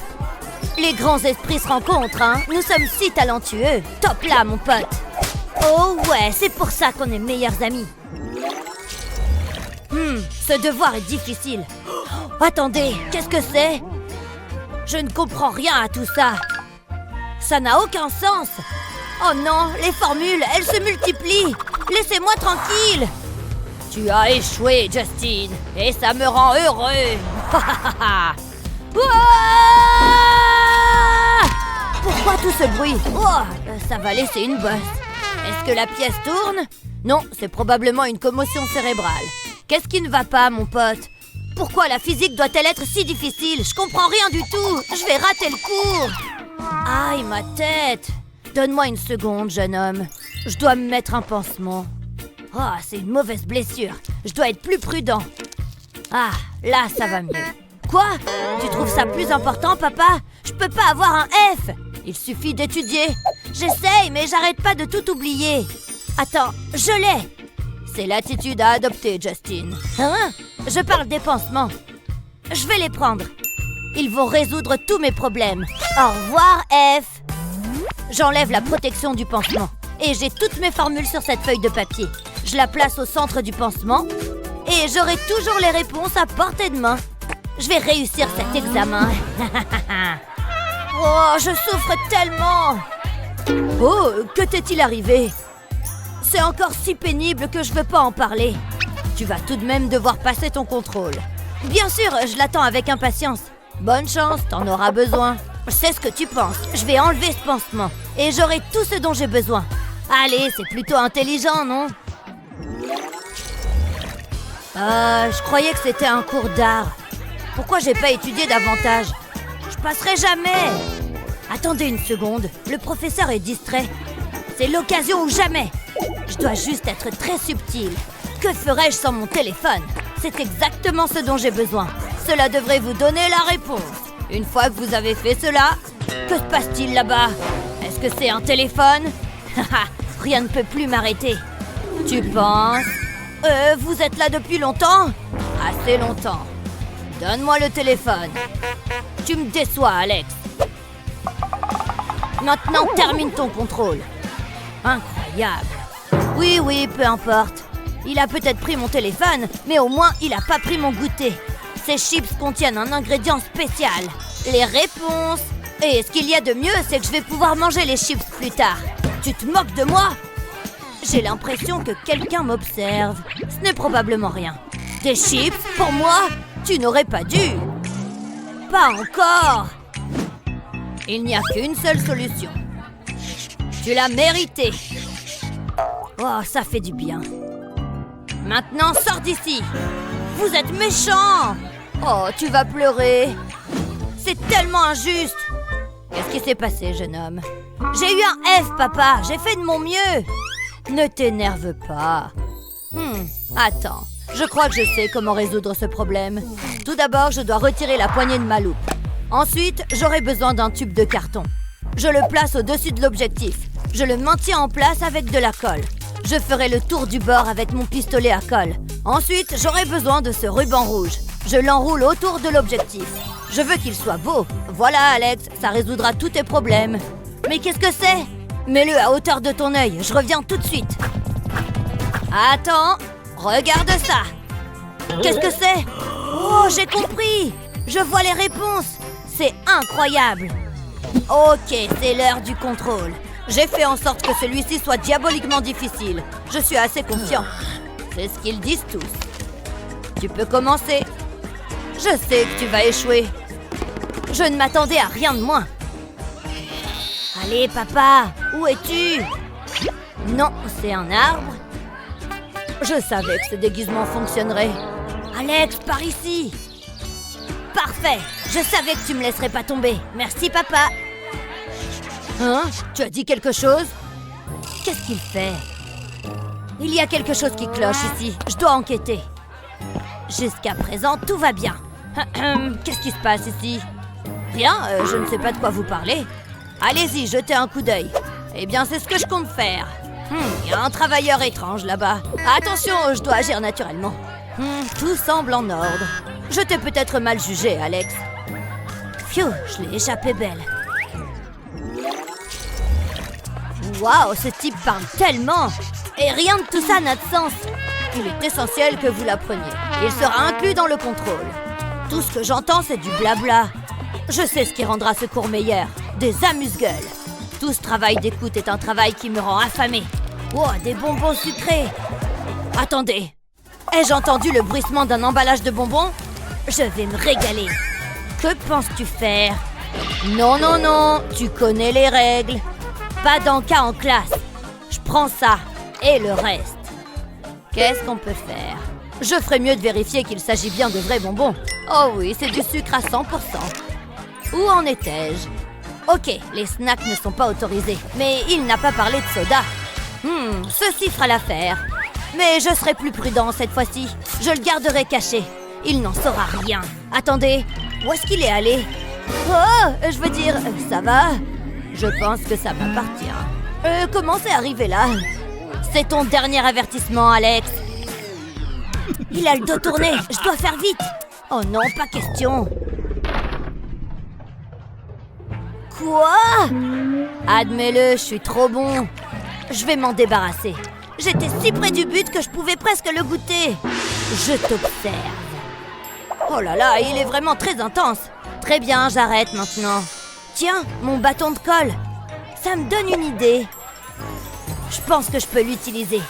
Les grands esprits se rencontrent, hein? Nous sommes si talentueux! Top là, mon pote! Oh ouais, c'est pour ça qu'on est meilleurs amis! Ce devoir est difficile. Oh, attendez, qu'est-ce que c'est? Je ne comprends rien à tout ça. Ça n'a aucun sens. Oh non, les formules, elles se multiplient. Laissez-moi tranquille. Tu as échoué, Justin, et ça me rend heureux. Pourquoi tout ce bruit? Oh, ça va laisser une bosse. Est-ce que la pièce tourne? Non, c'est probablement une commotion cérébrale. Qu'est-ce qui ne va pas, mon pote? Pourquoi la physique doit-elle être si difficile? Je comprends rien du tout. Je vais rater le cours. Aïe, ma tête. Donne-moi une seconde, jeune homme. Je dois me mettre un pansement. Oh, c'est une mauvaise blessure. Je dois être plus prudent. Ah, là, ça va mieux. Quoi? Tu trouves ça plus important, papa? Je peux pas avoir un F. Il suffit d'étudier. J'essaye, mais j'arrête pas de tout oublier. Attends, je l'ai. C'est l'attitude à adopter, Justin. Hein? Je parle des pansements. Je vais les prendre. Ils vont résoudre tous mes problèmes. Au revoir, F. J'enlève la protection du pansement. Et j'ai toutes mes formules sur cette feuille de papier. Je la place au centre du pansement. Et j'aurai toujours les réponses à portée de main. Je vais réussir cet examen. Oh, je souffre tellement. Oh, que t'est-il arrivé? C'est encore si pénible que je veux pas en parler. Tu vas tout de même devoir passer ton contrôle. Bien sûr, je l'attends avec impatience. Bonne chance, t'en auras besoin. Je sais ce que tu penses. Je vais enlever ce pansement. Et j'aurai tout ce dont j'ai besoin. Allez, c'est plutôt intelligent, non? Je croyais que c'était un cours d'art. Pourquoi j'ai pas étudié davantage? Je passerai jamais. Attendez une seconde, le professeur est distrait. C'est l'occasion ou jamais. Je dois juste être très subtil. Que ferais-je sans mon téléphone? C'est exactement ce dont j'ai besoin. Cela devrait vous donner la réponse. Une fois que vous avez fait cela, que se passe-t-il là-bas? Est-ce que c'est un téléphone? Rien ne peut plus m'arrêter. Tu penses? Vous êtes là depuis longtemps? Assez longtemps. Donne-moi le téléphone. Tu me déçois, Alex. Maintenant, termine ton contrôle. Incroyable. Oui, peu importe. Il a peut-être pris mon téléphone, mais au moins, il a pas pris mon goûter. Ces chips contiennent un ingrédient spécial. Les réponses. Et ce qu'il y a de mieux, c'est que je vais pouvoir manger les chips plus tard. Tu te moques de moi? J'ai l'impression que quelqu'un m'observe. Ce n'est probablement rien. Des chips pour moi? Tu n'aurais pas dû. Pas encore. Il n'y a qu'une seule solution. Tu l'as mérité. Oh, ça fait du bien. Maintenant, sors d'ici. Vous êtes méchant. Oh, tu vas pleurer. C'est tellement injuste. Qu'est-ce qui s'est passé, jeune homme? J'ai eu un F, papa. J'ai fait de mon mieux. Ne t'énerve pas. Attends. Je crois que je sais comment résoudre ce problème. Tout d'abord, je dois retirer la poignée de ma loupe. Ensuite, j'aurai besoin d'un tube de carton. Je le place au-dessus de l'objectif. Je le maintiens en place avec de la colle. Je ferai le tour du bord avec mon pistolet à colle. Ensuite, j'aurai besoin de ce ruban rouge. Je l'enroule autour de l'objectif. Je veux qu'il soit beau. Voilà, Alex, ça résoudra tous tes problèmes. Mais qu'est-ce que c'est? Mets-le à hauteur de ton œil. Je reviens tout de suite. Attends. Regarde ça. Qu'est-ce que c'est? Oh, j'ai compris. Je vois les réponses. C'est incroyable. Ok, c'est l'heure du contrôle. J'ai fait en sorte que celui-ci soit diaboliquement difficile. Je suis assez confiant. C'est ce qu'ils disent tous. Tu peux commencer. Je sais que tu vas échouer. Je ne m'attendais à rien de moins. Allez, papa, où es-tu? Non, c'est un arbre. Je savais que ce déguisement fonctionnerait. Alex, par ici. Parfait. Je savais que tu me laisserais pas tomber. Merci, papa. Hein? Tu as dit quelque chose? Qu'est-ce qu'il fait? Il y a quelque chose qui cloche ici. Je dois enquêter. Jusqu'à présent, tout va bien. Qu'est-ce qui se passe ici? Rien, je ne sais pas de quoi vous parlez. Allez-y, jetez un coup d'œil. Eh bien, c'est ce que je compte faire. Il y a un travailleur étrange là-bas. Attention, je dois agir naturellement. Tout semble en ordre. Je t'ai peut-être mal jugé, Alex. Phew, je l'ai échappé belle. Waouh, ce type parle tellement. Et rien de tout ça n'a de sens. Il est essentiel que vous l'appreniez. Il sera inclus dans le contrôle. Tout ce que j'entends, c'est du blabla. Je sais ce qui rendra ce cours meilleur. Des amuse-gueules. Tout ce travail d'écoute est un travail qui me rend affamé. Oh, des bonbons sucrés. Attendez. Ai-je entendu le bruissement d'un emballage de bonbons? Je vais me régaler. Que penses-tu faire? Non, non, non. Tu connais les règles. Pas d'encas en classe. Je prends ça. Et le reste. Qu'est-ce qu'on peut faire? Je ferais mieux de vérifier qu'il s'agit bien de vrais bonbons. Oh oui, c'est du sucre à 100%. Où en étais-je? Ok, les snacks ne sont pas autorisés. Mais il n'a pas parlé de soda. Ceci fera l'affaire. Mais je serai plus prudent cette fois-ci. Je le garderai caché. Il n'en saura rien. Attendez, où est-ce qu'il est allé? Oh, je veux dire, ça va? Je pense que ça m'appartient. Comment c'est arrivé là? C'est ton dernier avertissement, Alex. Il a le dos tourné, je dois faire vite. Oh non, pas question. Quoi? Admets-le, je suis trop bon. Je vais m'en débarrasser. J'étais si près du but que je pouvais presque le goûter. Je t'observe. Oh là là, il est vraiment très intense. Très bien, j'arrête maintenant. Tiens, mon bâton de colle. Ça me donne une idée. Je pense que je peux l'utiliser.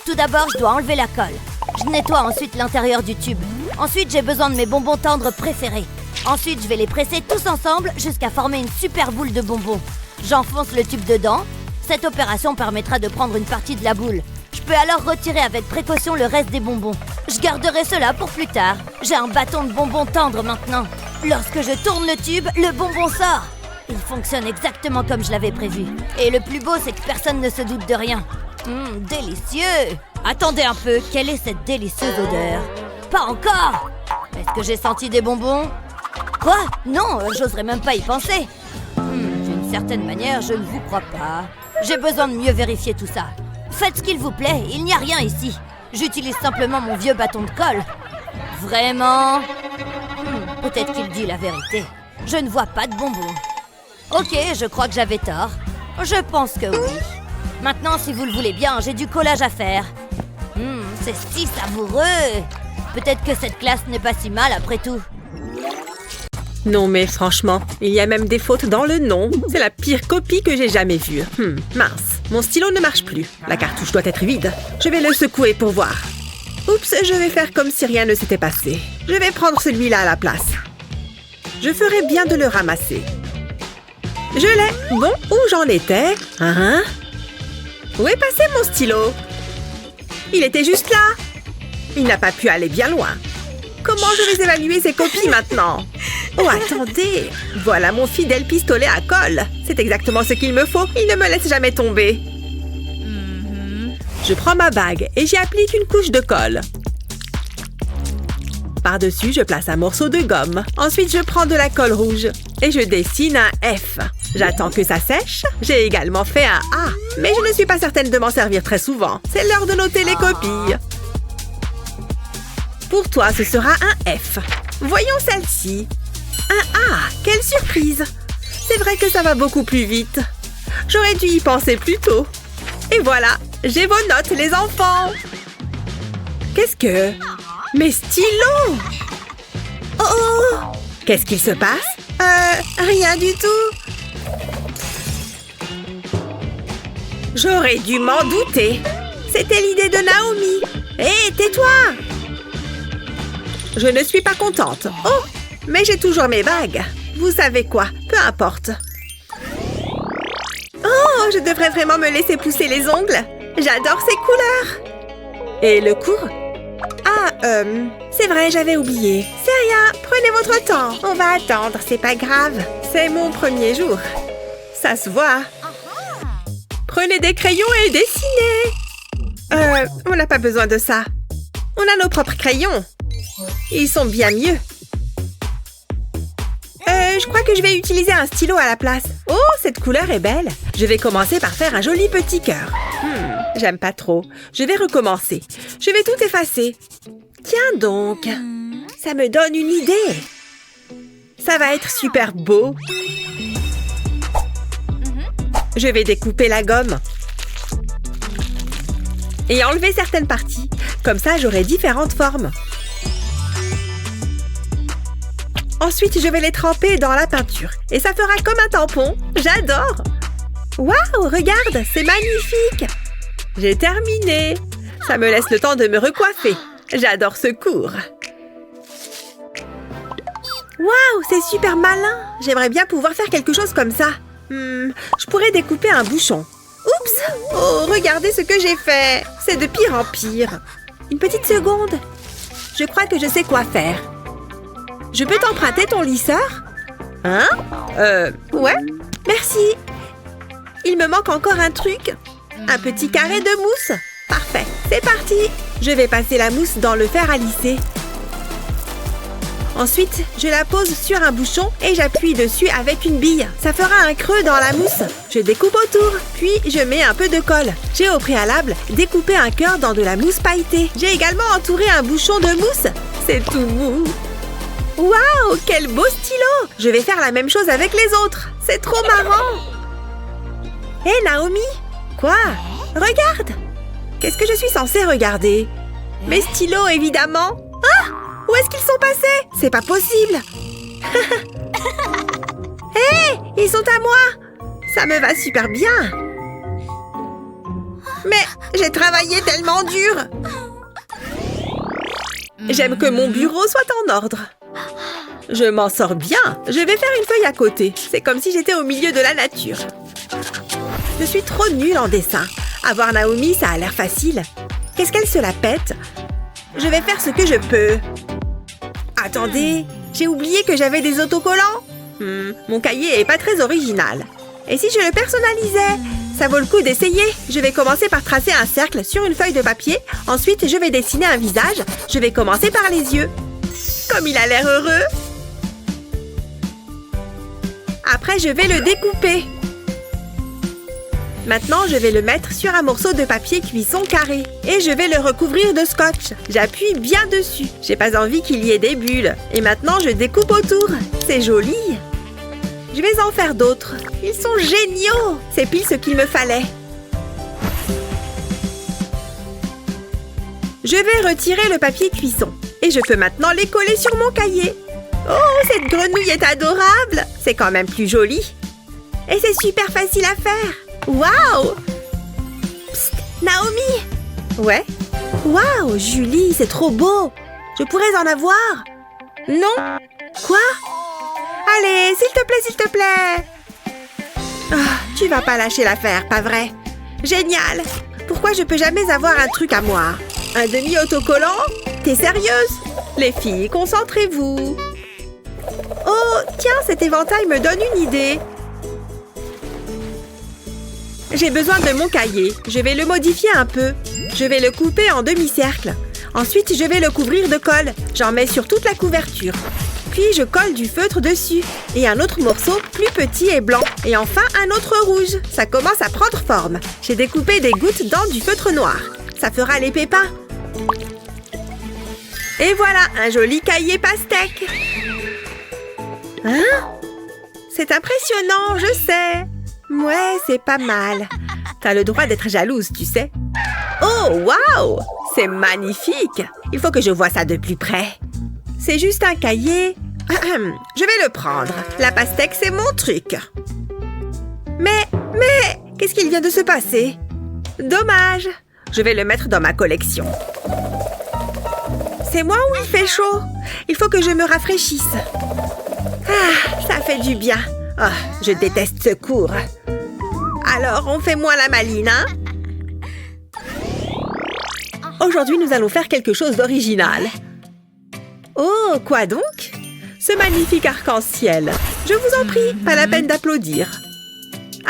Tout d'abord, je dois enlever la colle. Je nettoie ensuite l'intérieur du tube. Ensuite, j'ai besoin de mes bonbons tendres préférés. Ensuite, je vais les presser tous ensemble jusqu'à former une super boule de bonbons. J'enfonce le tube dedans. Cette opération permettra de prendre une partie de la boule. Je peux alors retirer avec précaution le reste des bonbons. Je garderai cela pour plus tard. J'ai un bâton de bonbons tendre maintenant. Lorsque je tourne le tube, le bonbon sort. Il fonctionne exactement comme je l'avais prévu. Et le plus beau, c'est que personne ne se doute de rien. Délicieux! Attendez un peu, quelle est cette délicieuse odeur? Pas encore! Est-ce que j'ai senti des bonbons? Quoi? Non, j'oserais même pas y penser. D'une certaine manière, je ne vous crois pas. J'ai besoin de mieux vérifier tout ça. Faites ce qu'il vous plaît, il n'y a rien ici. J'utilise simplement mon vieux bâton de colle. Vraiment? Peut-être qu'il dit la vérité. Je ne vois pas de bonbons. Ok, je crois que j'avais tort. Je pense que oui. Maintenant, si vous le voulez bien, j'ai du collage à faire. C'est si savoureux. Peut-être que cette classe n'est pas si mal après tout. Non mais franchement, il y a même des fautes dans le nom. C'est la pire copie que j'ai jamais vue. Mince, mon stylo ne marche plus. La cartouche doit être vide. Je vais le secouer pour voir. Oups, je vais faire comme si rien ne s'était passé. Je vais prendre celui-là à la place. Je ferais bien de le ramasser. Je l'ai. Bon, où j'en étais? Où est passé mon stylo? Il était juste là. Il n'a pas pu aller bien loin. Comment je vais évaluer ces copies maintenant? Oh, attendez. Voilà mon fidèle pistolet à colle. C'est exactement ce qu'il me faut. Il ne me laisse jamais tomber. Je prends ma bague et j'y applique une couche de colle. Par-dessus, je place un morceau de gomme. Ensuite, je prends de la colle rouge et je dessine un F. J'attends que ça sèche. J'ai également fait un A. Mais je ne suis pas certaine de m'en servir très souvent. C'est l'heure de noter les copies. Pour toi, ce sera un F. Voyons celle-ci. Un A. Quelle surprise! C'est vrai que ça va beaucoup plus vite. J'aurais dû y penser plus tôt. Et voilà, j'ai vos notes, les enfants. Qu'est-ce que... Mes stylos! Oh! Qu'est-ce qu'il se passe? Rien du tout. J'aurais dû m'en douter. C'était l'idée de Naomi. Hé, tais-toi! Je ne suis pas contente. Oh, mais j'ai toujours mes bagues. Vous savez quoi? Peu importe. Oh, je devrais vraiment me laisser pousser les ongles. J'adore ces couleurs. Et le cours? Ah, c'est vrai, j'avais oublié. C'est rien, prenez votre temps. On va attendre, c'est pas grave. C'est mon premier jour. Ça se voit. Prenez des crayons et dessinez. On n'a pas besoin de ça. On a nos propres crayons. Ils sont bien mieux. Je crois que je vais utiliser un stylo à la place. Oh, cette couleur est belle. Je vais commencer par faire un joli petit cœur. J'aime pas trop. Je vais recommencer. Je vais tout effacer. Tiens donc. Ça me donne une idée. Ça va être super beau. Je vais découper la gomme. Et enlever certaines parties. Comme ça, j'aurai différentes formes. Ensuite, je vais les tremper dans la peinture. Et ça fera comme un tampon. J'adore! Waouh, regarde, c'est magnifique! J'ai terminé. Ça me laisse le temps de me recoiffer. J'adore ce cours. Waouh, c'est super malin! J'aimerais bien pouvoir faire quelque chose comme ça. Je pourrais découper un bouchon. Oups! Oh, regardez ce que j'ai fait! C'est de pire en pire. Une petite seconde. Je crois que je sais quoi faire. Je peux t'emprunter ton lisseur? Hein? Ouais. Merci. Il me manque encore un truc. Un petit carré de mousse. Parfait. C'est parti. Je vais passer la mousse dans le fer à lisser. Ensuite, je la pose sur un bouchon et j'appuie dessus avec une bille. Ça fera un creux dans la mousse. Je découpe autour, puis je mets un peu de colle. J'ai au préalable découpé un cœur dans de la mousse pailletée. J'ai également entouré un bouchon de mousse. C'est tout mou. Waouh, quel beau stylo! Je vais faire la même chose avec les autres. C'est trop marrant. Hé, Naomi! Quoi? Regarde! Qu'est-ce que je suis censée regarder? Mes stylos, évidemment. Ah! Où est-ce qu'ils sont passés? C'est pas possible. Hé! Ils sont à moi! Ça me va super bien. Mais j'ai travaillé tellement dur. J'aime que mon bureau soit en ordre. Je m'en sors bien. Je vais faire une feuille à côté. C'est comme si j'étais au milieu de la nature. Je suis trop nulle en dessin. Avoir Naomi, ça a l'air facile. Qu'est-ce qu'elle se la pète? Je vais faire ce que je peux. Attendez, j'ai oublié que j'avais des autocollants. Mon cahier est pas très original. Et si je le personnalisais? Ça vaut le coup d'essayer. Je vais commencer par tracer un cercle sur une feuille de papier. Ensuite, je vais dessiner un visage. Je vais commencer par les yeux. Comme il a l'air heureux. Après, je vais le découper. Maintenant, je vais le mettre sur un morceau de papier cuisson carré. Et je vais le recouvrir de scotch. J'appuie bien dessus. J'ai pas envie qu'il y ait des bulles. Et maintenant, je découpe autour. C'est joli. Je vais en faire d'autres. Ils sont géniaux. C'est pile ce qu'il me fallait. Je vais retirer le papier cuisson. Et je peux maintenant les coller sur mon cahier. Oh, cette grenouille est adorable. C'est quand même plus joli. Et c'est super facile à faire. Waouh! Psst, Naomi! Ouais? Waouh, Julie, c'est trop beau! Je pourrais en avoir? Non? Quoi? Allez, s'il te plaît! Ah, tu vas pas lâcher l'affaire, pas vrai? Génial! Pourquoi je peux jamais avoir un truc à moi? Un demi-autocollant? T'es sérieuse? Les filles, concentrez-vous! Oh, tiens, cet éventail me donne une idée! J'ai besoin de mon cahier. Je vais le modifier un peu. Je vais le couper en demi-cercle. Ensuite, je vais le couvrir de colle. J'en mets sur toute la couverture. Puis, je colle du feutre dessus. Et un autre morceau plus petit et blanc. Et enfin, un autre rouge. Ça commence à prendre forme. J'ai découpé des gouttes dans du feutre noir. Ça fera les pépins. Et voilà, un joli cahier pastèque. Hein? C'est impressionnant, je sais. Ouais, c'est pas mal. T'as le droit d'être jalouse, tu sais. Oh, waouh! C'est magnifique! Il faut que je voie ça de plus près. C'est juste un cahier. Je vais le prendre. La pastèque, c'est mon truc. Mais, Qu'est-ce qu'il vient de se passer? Dommage. Je vais le mettre dans ma collection. C'est moi ou il fait chaud? Il faut que je me rafraîchisse. Ah, ça fait du bien. Oh, je déteste ce cours. Alors, on fait moins la maline, hein? Aujourd'hui, nous allons faire quelque chose d'original. Oh, quoi donc? Ce magnifique arc-en-ciel. Je vous en prie, pas la peine d'applaudir.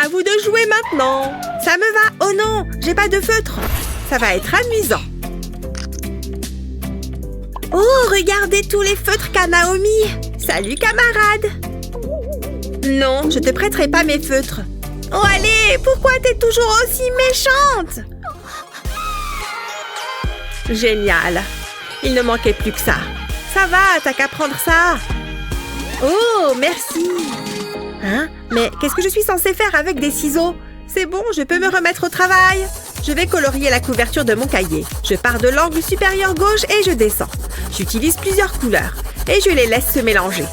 À vous de jouer maintenant. Ça me va. Oh non, j'ai pas de feutre. Ça va être amusant. Oh, regardez tous les feutres qu'a Naomi. Salut, camarade. Non, je te prêterai pas mes feutres. Oh, allez, pourquoi t'es toujours aussi méchante? Génial. Il ne manquait plus que ça. Ça va, t'as qu'à prendre ça. Oh, merci. Hein? Mais qu'est-ce que je suis censée faire avec des ciseaux? C'est bon, je peux me remettre au travail. Je vais colorier la couverture de mon cahier. Je pars de l'angle supérieur gauche et je descends. J'utilise plusieurs couleurs et je les laisse se mélanger.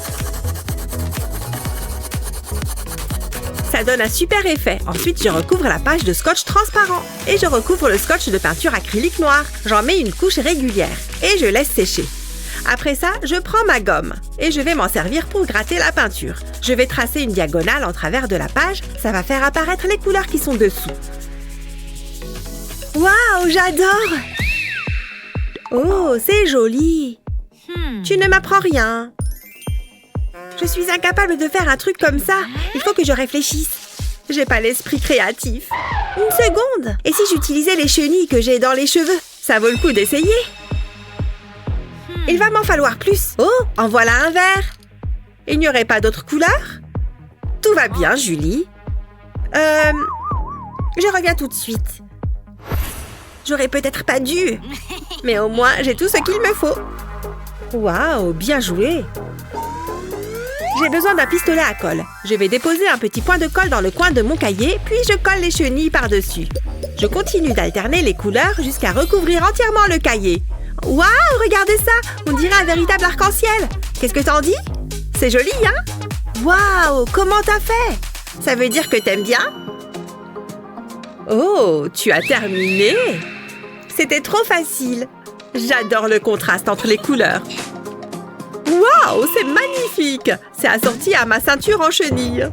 Ça donne un super effet. Ensuite, je recouvre la page de scotch transparent et je recouvre le scotch de peinture acrylique noire. J'en mets une couche régulière et je laisse sécher. Après ça, je prends ma gomme et je vais m'en servir pour gratter la peinture. Je vais tracer une diagonale en travers de la page. Ça va faire apparaître les couleurs qui sont dessous. Waouh, j'adore! Oh, c'est joli! Tu ne m'apprends rien. Je suis incapable de faire un truc comme ça. Il faut que je réfléchisse. J'ai pas l'esprit créatif. Une seconde! Et si j'utilisais les chenilles que j'ai dans les cheveux? Ça vaut le coup d'essayer. Il va m'en falloir plus. Oh, en voilà un vert. Il n'y aurait pas d'autres couleurs? Tout va bien, Julie. Je reviens tout de suite. J'aurais peut-être pas dû. Mais au moins, j'ai tout ce qu'il me faut. Waouh, bien joué. J'ai besoin d'un pistolet à colle. Je vais déposer un petit point de colle dans le coin de mon cahier, puis je colle les chenilles par-dessus. Je continue d'alterner les couleurs jusqu'à recouvrir entièrement le cahier. Waouh, regardez ça! On dirait un véritable arc-en-ciel. Qu'est-ce que t'en dis? C'est joli, hein? Waouh, comment t'as fait? Ça veut dire que t'aimes bien? Oh, tu as terminé? C'était trop facile. J'adore le contraste entre les couleurs. Waouh, c'est magnifique! C'est assorti à ma ceinture en chenille.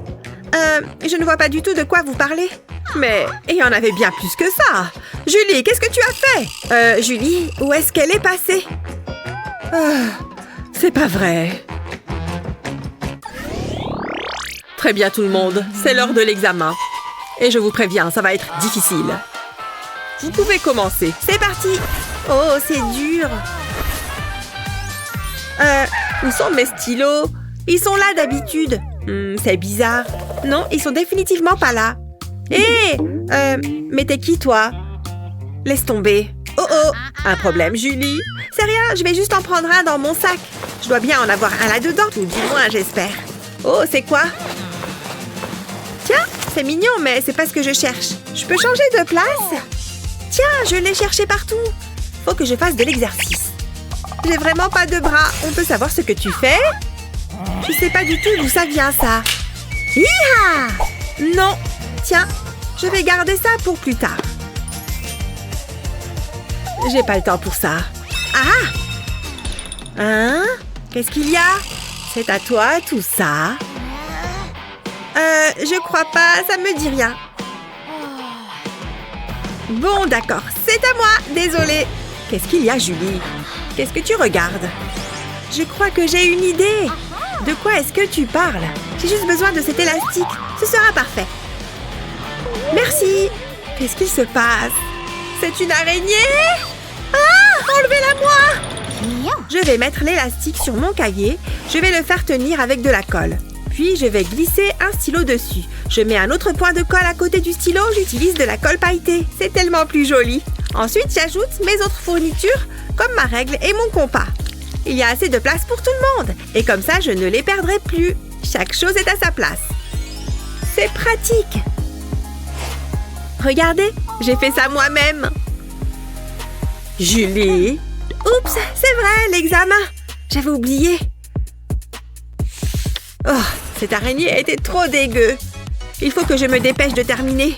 Je ne vois pas du tout de quoi vous parlez. Mais il y en avait bien plus que ça. Julie, qu'est-ce que tu as fait? Julie, où est-ce qu'elle est passée? C'est pas vrai. Très bien tout le monde, c'est l'heure de l'examen. Et je vous préviens, ça va être difficile. Vous pouvez commencer. C'est parti! Oh, c'est dur. Où sont mes stylos? Ils sont là d'habitude. C'est bizarre. Non, ils sont définitivement pas là. Hé! Mais t'es qui, toi? Laisse tomber. Oh oh! Un problème, Julie? C'est rien, je vais juste en prendre un dans mon sac. Je dois bien en avoir un là-dedans, ou du moins, j'espère. Oh, c'est quoi? Tiens, c'est mignon, mais c'est pas ce que je cherche. Je peux changer de place? Tiens, je l'ai cherché partout. Faut que je fasse de l'exercice. J'ai vraiment pas de bras. On peut savoir ce que tu fais? Je sais pas du tout d'où ça vient, ça. Hi-ha! Non. Tiens, je vais garder ça pour plus tard. J'ai pas le temps pour ça. Ah! Hein? Qu'est-ce qu'il y a? C'est à toi, tout ça? Je crois pas, ça me dit rien. Bon, d'accord, c'est à moi, désolée. Qu'est-ce qu'il y a, Julie? Qu'est-ce que tu regardes? Je crois que j'ai une idée. De quoi est-ce que tu parles? J'ai juste besoin de cet élastique. Ce sera parfait. Merci. Qu'est-ce qu'il se passe? C'est une araignée? Ah! Enlevez-la-moi! Je vais mettre l'élastique sur mon cahier. Je vais le faire tenir avec de la colle. Puis, je vais glisser un stylo dessus. Je mets un autre point de colle à côté du stylo. J'utilise de la colle pailletée. C'est tellement plus joli. Ensuite, j'ajoute mes autres fournitures, comme ma règle et mon compas. Il y a assez de place pour tout le monde. Et comme ça, je ne les perdrai plus. Chaque chose est à sa place. C'est pratique. Regardez, j'ai fait ça moi-même. Julie. Oups, c'est vrai, l'examen. J'avais oublié. Oh, cette araignée était trop dégueu. Il faut que je me dépêche de terminer.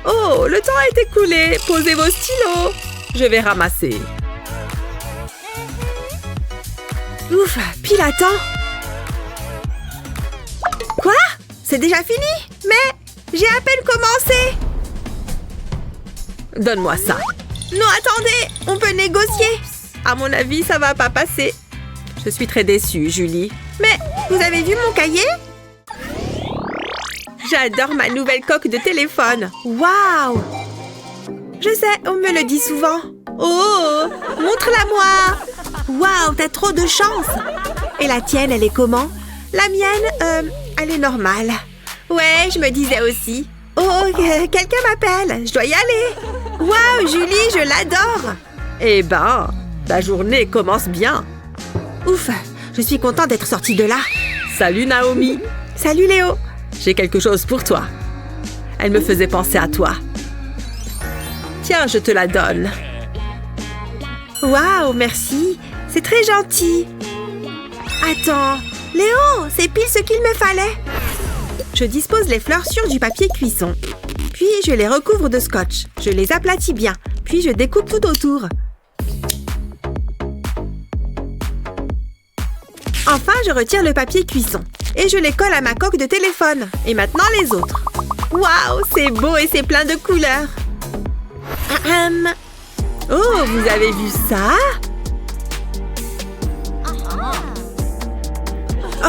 Oh, le temps est écoulé. Posez vos stylos. Je vais ramasser. Ouf, pile à temps. Quoi? C'est déjà fini? Mais j'ai à peine commencé. Donne-moi ça. Non, attendez, on peut négocier. À mon avis, ça va pas passer. Je suis très déçue, Julie. Mais vous avez vu mon cahier? J'adore ma nouvelle coque de téléphone. Waouh! Je sais, on me le dit souvent. Oh, montre-la-moi. Waouh, t'as trop de chance. Et la tienne, elle est comment? La mienne, elle est normale. Ouais, je me disais aussi. Oh, quelqu'un m'appelle. Je dois y aller. Waouh, Julie, je l'adore. Eh ben, ta journée commence bien. Ouf, je suis contente d'être sortie de là. Salut Naomi. Salut Léo. J'ai quelque chose pour toi. Elle me faisait penser à toi. Tiens, je te la donne. Waouh, merci. C'est très gentil. Attends, Léo, c'est pile ce qu'il me fallait. Je dispose les fleurs sur du papier cuisson. Puis, je les recouvre de scotch. Je les aplatis bien. Puis, je découpe tout autour. Enfin, je retire le papier cuisson. Et je les colle à ma coque de téléphone. Et maintenant, les autres. Waouh, c'est beau et c'est plein de couleurs. Oh, vous avez vu ça? Oh,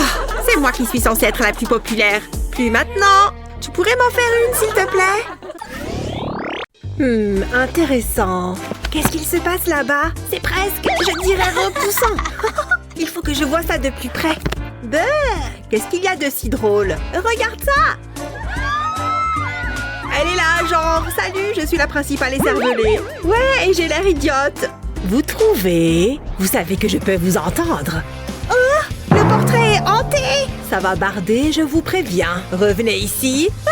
c'est moi qui suis censée être la plus populaire. Plus maintenant. Tu pourrais m'en faire une, s'il te plaît? Intéressant. Qu'est-ce qu'il se passe là-bas? C'est presque, je dirais, repoussant. Il faut que je vois ça de plus près. Qu'est-ce qu'il y a de si drôle? Regarde ça! Elle est là, genre, salut, je suis la principale écervelée. Ouais, et j'ai l'air idiote. Vous trouvez? Vous savez que je peux vous entendre. Oh, le portrait est hanté. Ça va barder, je vous préviens. Revenez ici. Ah!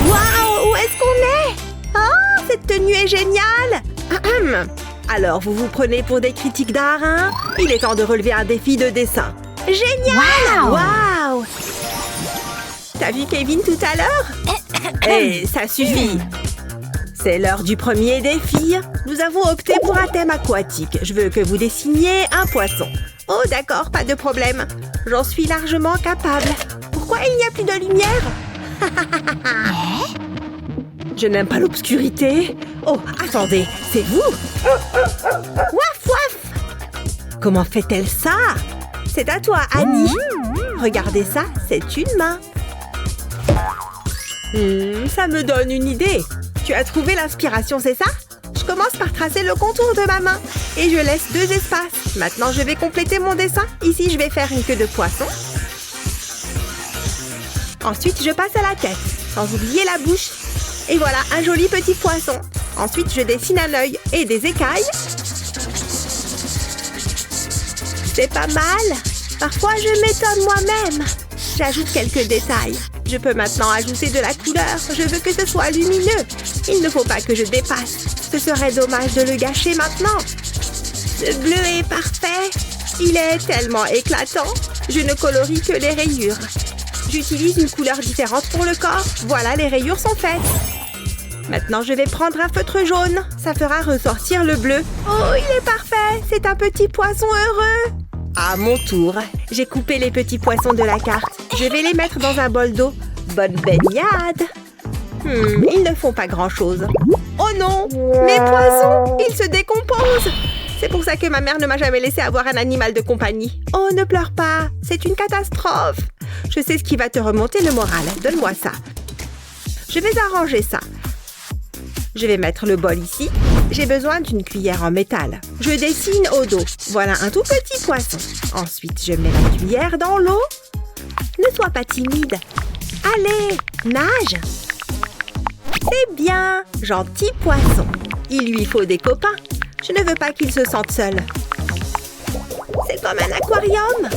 Waouh, où est-ce qu'on est? Oh, cette tenue est géniale. Alors, vous vous prenez pour des critiques d'art, hein? Il est temps de relever un défi de dessin. Génial! Waouh! T'as vu Kevin tout à l'heure? Eh, ça suffit! C'est l'heure du premier défi. Nous avons opté pour un thème aquatique. Je veux que vous dessiniez un poisson. Oh, d'accord, pas de problème. J'en suis largement capable. Pourquoi il n'y a plus de lumière? Je n'aime pas l'obscurité. Oh, attendez, c'est vous? Waf, waf! Comment fait-elle ça? C'est à toi, Annie. Regardez ça, c'est une main. Ça me donne une idée. Tu as trouvé l'inspiration, c'est ça? Je commence par tracer le contour de ma main. Et je laisse 2 espaces. Maintenant, je vais compléter mon dessin. Ici, je vais faire une queue de poisson. Ensuite, je passe à la tête, sans oublier la bouche. Et voilà, un joli petit poisson. Ensuite, je dessine un œil et des écailles. C'est pas mal. Parfois, je m'étonne moi-même. J'ajoute quelques détails. Je peux maintenant ajouter de la couleur. Je veux que ce soit lumineux. Il ne faut pas que je dépasse. Ce serait dommage de le gâcher maintenant. Ce bleu est parfait. Il est tellement éclatant. Je ne colorie que les rayures. J'utilise une couleur différente pour le corps. Voilà, les rayures sont faites. Maintenant, je vais prendre un feutre jaune. Ça fera ressortir le bleu. Oh, il est parfait. C'est un petit poisson heureux. À mon tour, j'ai coupé les petits poissons de la carte. Je vais les mettre dans un bol d'eau. Bonne baignade. Ils ne font pas grand-chose. Oh non, mes poissons, ils se décomposent. C'est pour ça que ma mère ne m'a jamais laissé avoir un animal de compagnie. Oh, ne pleure pas, c'est une catastrophe. Je sais ce qui va te remonter le moral. Donne-moi ça. Je vais arranger ça. Je vais mettre le bol ici. J'ai besoin d'une cuillère en métal. Je dessine au dos. Voilà un tout petit poisson. Ensuite, je mets la cuillère dans l'eau. Ne sois pas timide. Allez, nage. C'est bien, gentil poisson. Il lui faut des copains. Je ne veux pas qu'il se sente seul. C'est comme un aquarium.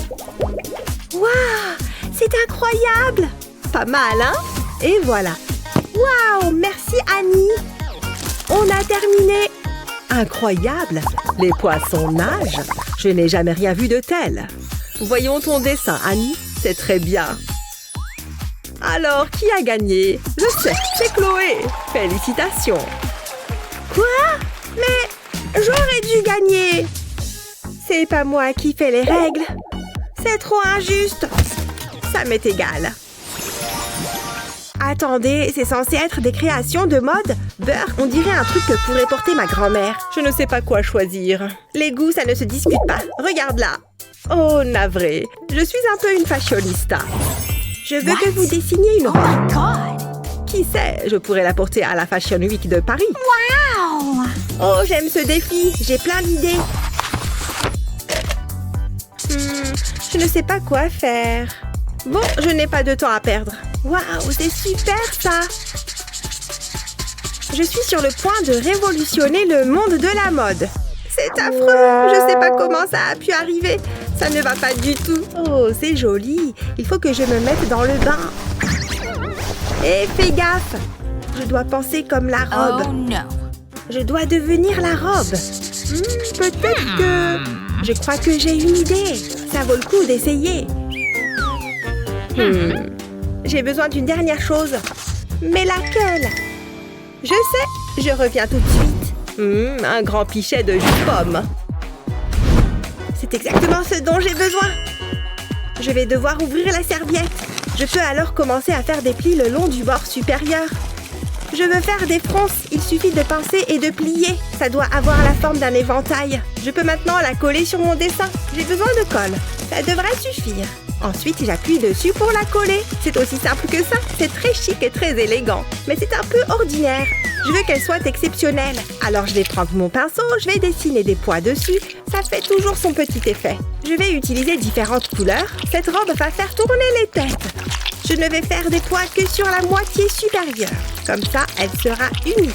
Waouh, c'est incroyable. Pas mal, hein? Et voilà. Waouh, merci Annie. On a terminé. Incroyable. Les poissons nagent. Je n'ai jamais rien vu de tel. Voyons ton dessin, Annie. C'est très bien. Alors, qui a gagné? Je sais, c'est Chloé. Félicitations. Quoi? Mais j'aurais dû gagner. C'est pas moi qui fais les règles. C'est trop injuste. Ça m'est égal. Attendez, c'est censé être des créations de mode? Beurre, on dirait un truc que pourrait porter ma grand-mère. Je ne sais pas quoi choisir. Les goûts, ça ne se discute pas. Regarde là. Oh, navré. Je suis un peu une fashionista. Je veux que vous dessiniez une robe. Qui sait, je pourrais la porter à la Fashion Week de Paris. Wow! Oh, j'aime ce défi. J'ai plein d'idées. Je ne sais pas quoi faire. Bon, je n'ai pas de temps à perdre. Waouh, c'est super ça! Je suis sur le point de révolutionner le monde de la mode. C'est affreux, je sais pas comment ça a pu arriver. Ça ne va pas du tout. Oh, c'est joli. Il faut que je me mette dans le bain. Et fais gaffe. Je dois penser comme la robe. Oh no! Je dois devenir la robe. Peut-être que... Je crois que j'ai une idée. Ça vaut le coup d'essayer. J'ai besoin d'une dernière chose. Mais laquelle? Je sais, je reviens tout de suite. Un grand pichet de jus de pomme. C'est exactement ce dont j'ai besoin. Je vais devoir ouvrir la serviette. Je peux alors commencer à faire des plis le long du bord supérieur. Je veux faire des fronces. Il suffit de pincer et de plier. Ça doit avoir la forme d'un éventail. Je peux maintenant la coller sur mon dessin. J'ai besoin de colle. Ça devrait suffire. Ensuite, j'appuie dessus pour la coller. C'est aussi simple que ça. C'est très chic et très élégant. Mais c'est un peu ordinaire. Je veux qu'elle soit exceptionnelle. Alors, je vais prendre mon pinceau, je vais dessiner des pois dessus. Ça fait toujours son petit effet. Je vais utiliser différentes couleurs. Cette robe va faire tourner les têtes. Je ne vais faire des pois que sur la moitié supérieure. Comme ça, elle sera unique.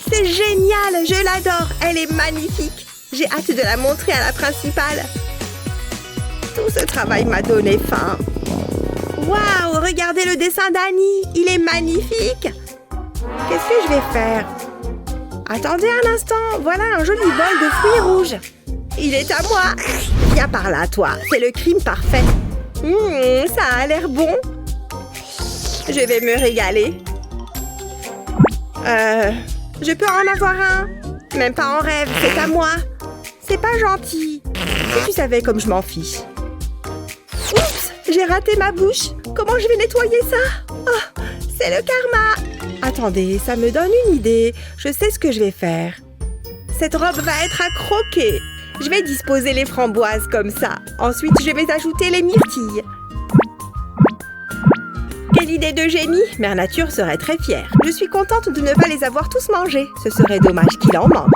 C'est génial, je l'adore. Elle est magnifique. J'ai hâte de la montrer à la principale. Tout ce travail m'a donné faim. Waouh, regardez le dessin d'Annie. Il est magnifique. Qu'est-ce que je vais faire? Attendez un instant. Voilà un joli bol de fruits rouges. Il est à moi. Viens par là, toi. C'est le crime parfait. Ça a l'air bon. Je vais me régaler. Je peux en avoir un? Même pas en rêve, c'est à moi. C'est pas gentil. Si tu savais comme je m'en fiche. Oups, j'ai raté ma bouche. Comment je vais nettoyer ça? Oh, c'est le karma. Attendez, ça me donne une idée. Je sais ce que je vais faire. Cette robe va être à croquer. Je vais disposer les framboises comme ça. Ensuite, je vais ajouter les myrtilles. Quelle idée de génie! Mère Nature serait très fière. Je suis contente de ne pas les avoir tous mangés. Ce serait dommage qu'il en manque.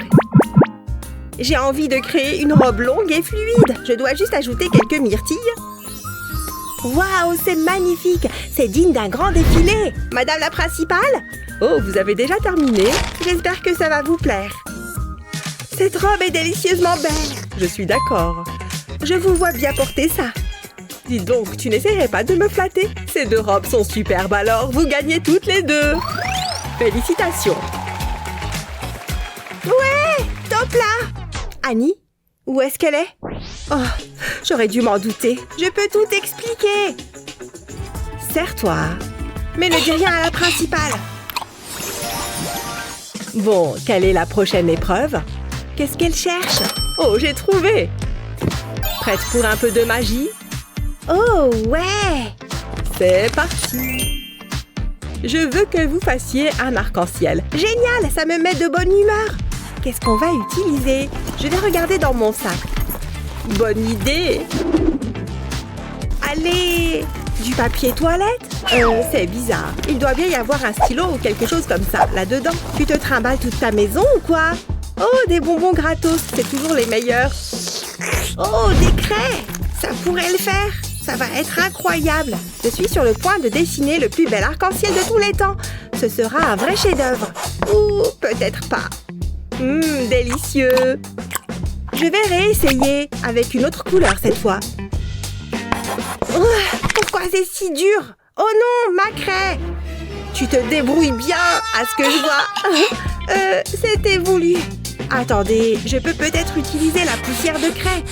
J'ai envie de créer une robe longue et fluide. Je dois juste ajouter quelques myrtilles. Waouh, c'est magnifique! C'est digne d'un grand défilé! Madame la principale? Oh, vous avez déjà terminé? J'espère que ça va vous plaire. Cette robe est délicieusement belle. Je suis d'accord. Je vous vois bien porter ça. Dis donc, tu n'essaierais pas de me flatter? Ces deux robes sont superbes, alors vous gagnez toutes les deux. Félicitations. Ouais, top là. Annie, où est-ce qu'elle est? Oh, j'aurais dû m'en douter. Je peux tout expliquer. Serre-toi. Mais ne dis rien à la principale. Bon, quelle est la prochaine épreuve? Qu'est-ce qu'elle cherche? Oh, j'ai trouvé. Prête pour un peu de magie? Oh, ouais! C'est parti! Je veux que vous fassiez un arc-en-ciel. Génial! Ça me met de bonne humeur! Qu'est-ce qu'on va utiliser? Je vais regarder dans mon sac. Bonne idée! Allez! Du papier toilette? C'est bizarre. Il doit bien y avoir un stylo ou quelque chose comme ça, là-dedans. Tu te trimbales toute ta maison ou quoi? Oh, des bonbons gratos, c'est toujours les meilleurs. Oh, des craies! Ça pourrait le faire! Ça va être incroyable! Je suis sur le point de dessiner le plus bel arc-en-ciel de tous les temps. Ce sera un vrai chef-d'œuvre. Ou peut-être pas. Délicieux! Je vais réessayer avec une autre couleur cette fois. Pourquoi c'est si dur? Oh non, ma craie! Tu te débrouilles bien, à ce que je vois. C'était voulu. Attendez, je peux peut-être utiliser la poussière de craie.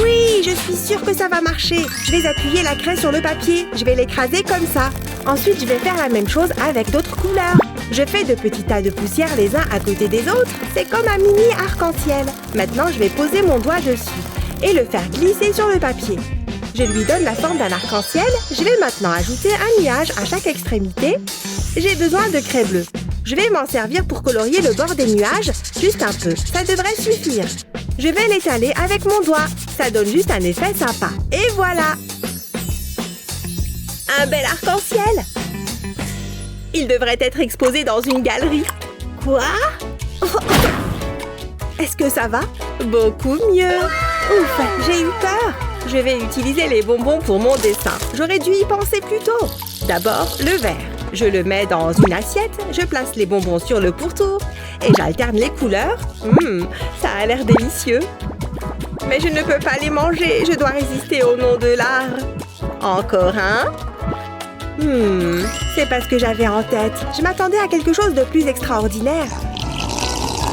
Oui, je suis sûre que ça va marcher. Je vais appuyer la craie sur le papier. Je vais l'écraser comme ça. Ensuite, je vais faire la même chose avec d'autres couleurs. Je fais de petits tas de poussière les uns à côté des autres. C'est comme un mini arc-en-ciel. Maintenant, je vais poser mon doigt dessus et le faire glisser sur le papier. Je lui donne la forme d'un arc-en-ciel. Je vais maintenant ajouter un nuage à chaque extrémité. J'ai besoin de craie bleue. Je vais m'en servir pour colorier le bord des nuages, juste un peu. Ça devrait suffire. Je vais l'étaler avec mon doigt. Ça donne juste un effet sympa. Et voilà! Un bel arc-en-ciel! Il devrait être exposé dans une galerie. Quoi? Est-ce que ça va? Beaucoup mieux. Ouf, j'ai eu peur. Je vais utiliser les bonbons pour mon dessin. J'aurais dû y penser plus tôt. D'abord, le vert. Je le mets dans une assiette, je place les bonbons sur le pourtour et j'alterne les couleurs. Ça a l'air délicieux. Mais je ne peux pas les manger, je dois résister au nom de l'art. Encore un. C'est pas ce que j'avais en tête. Je m'attendais à quelque chose de plus extraordinaire.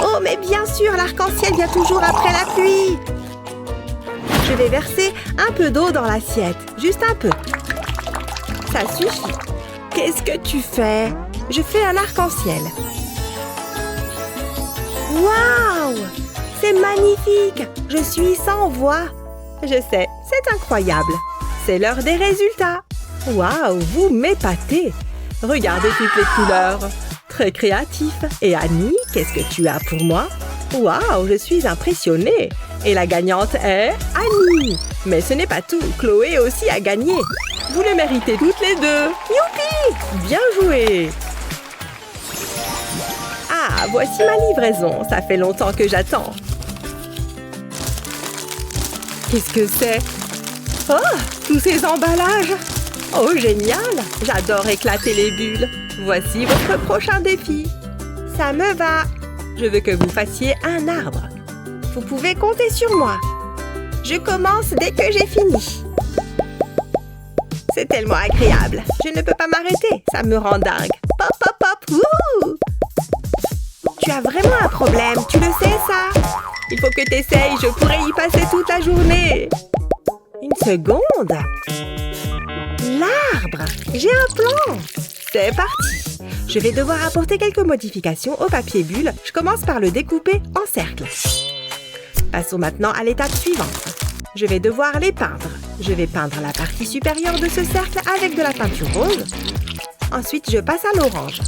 Oh, mais bien sûr, l'arc-en-ciel vient toujours après la pluie. Je vais verser un peu d'eau dans l'assiette, juste un peu. Ça suffit. Qu'est-ce que tu fais? Je fais un arc-en-ciel. Waouh! C'est magnifique! Je suis sans voix. Je sais, c'est incroyable. C'est l'heure des résultats. Waouh, vous m'épatez! Regardez toutes les couleurs. Très créatif. Et Annie, qu'est-ce que tu as pour moi? Waouh, je suis impressionnée. Et la gagnante est Annie. Mais ce n'est pas tout. Chloé aussi a gagné. Vous le méritez toutes les deux. Youpi! Bien joué! Ah, voici ma livraison. Ça fait longtemps que j'attends. Qu'est-ce que c'est? Oh, tous ces emballages! Oh, génial! J'adore éclater les bulles. Voici votre prochain défi. Ça me va. Je veux que vous fassiez un arbre. Vous pouvez compter sur moi. Je commence dès que j'ai fini. C'est tellement agréable. Je ne peux pas m'arrêter. Ça me rend dingue. Pop, pop, pop. Wouh! Tu as vraiment un problème. Tu le sais, ça? Il faut que tu essayes. Je pourrais y passer toute la journée. Une seconde. L'arbre. J'ai un plan. C'est parti. Je vais devoir apporter quelques modifications au papier bulle. Je commence par le découper en cercles. Passons maintenant à l'étape suivante. Je vais devoir les peindre. Je vais peindre la partie supérieure de ce cercle avec de la peinture rose. Ensuite, je passe à l'orange.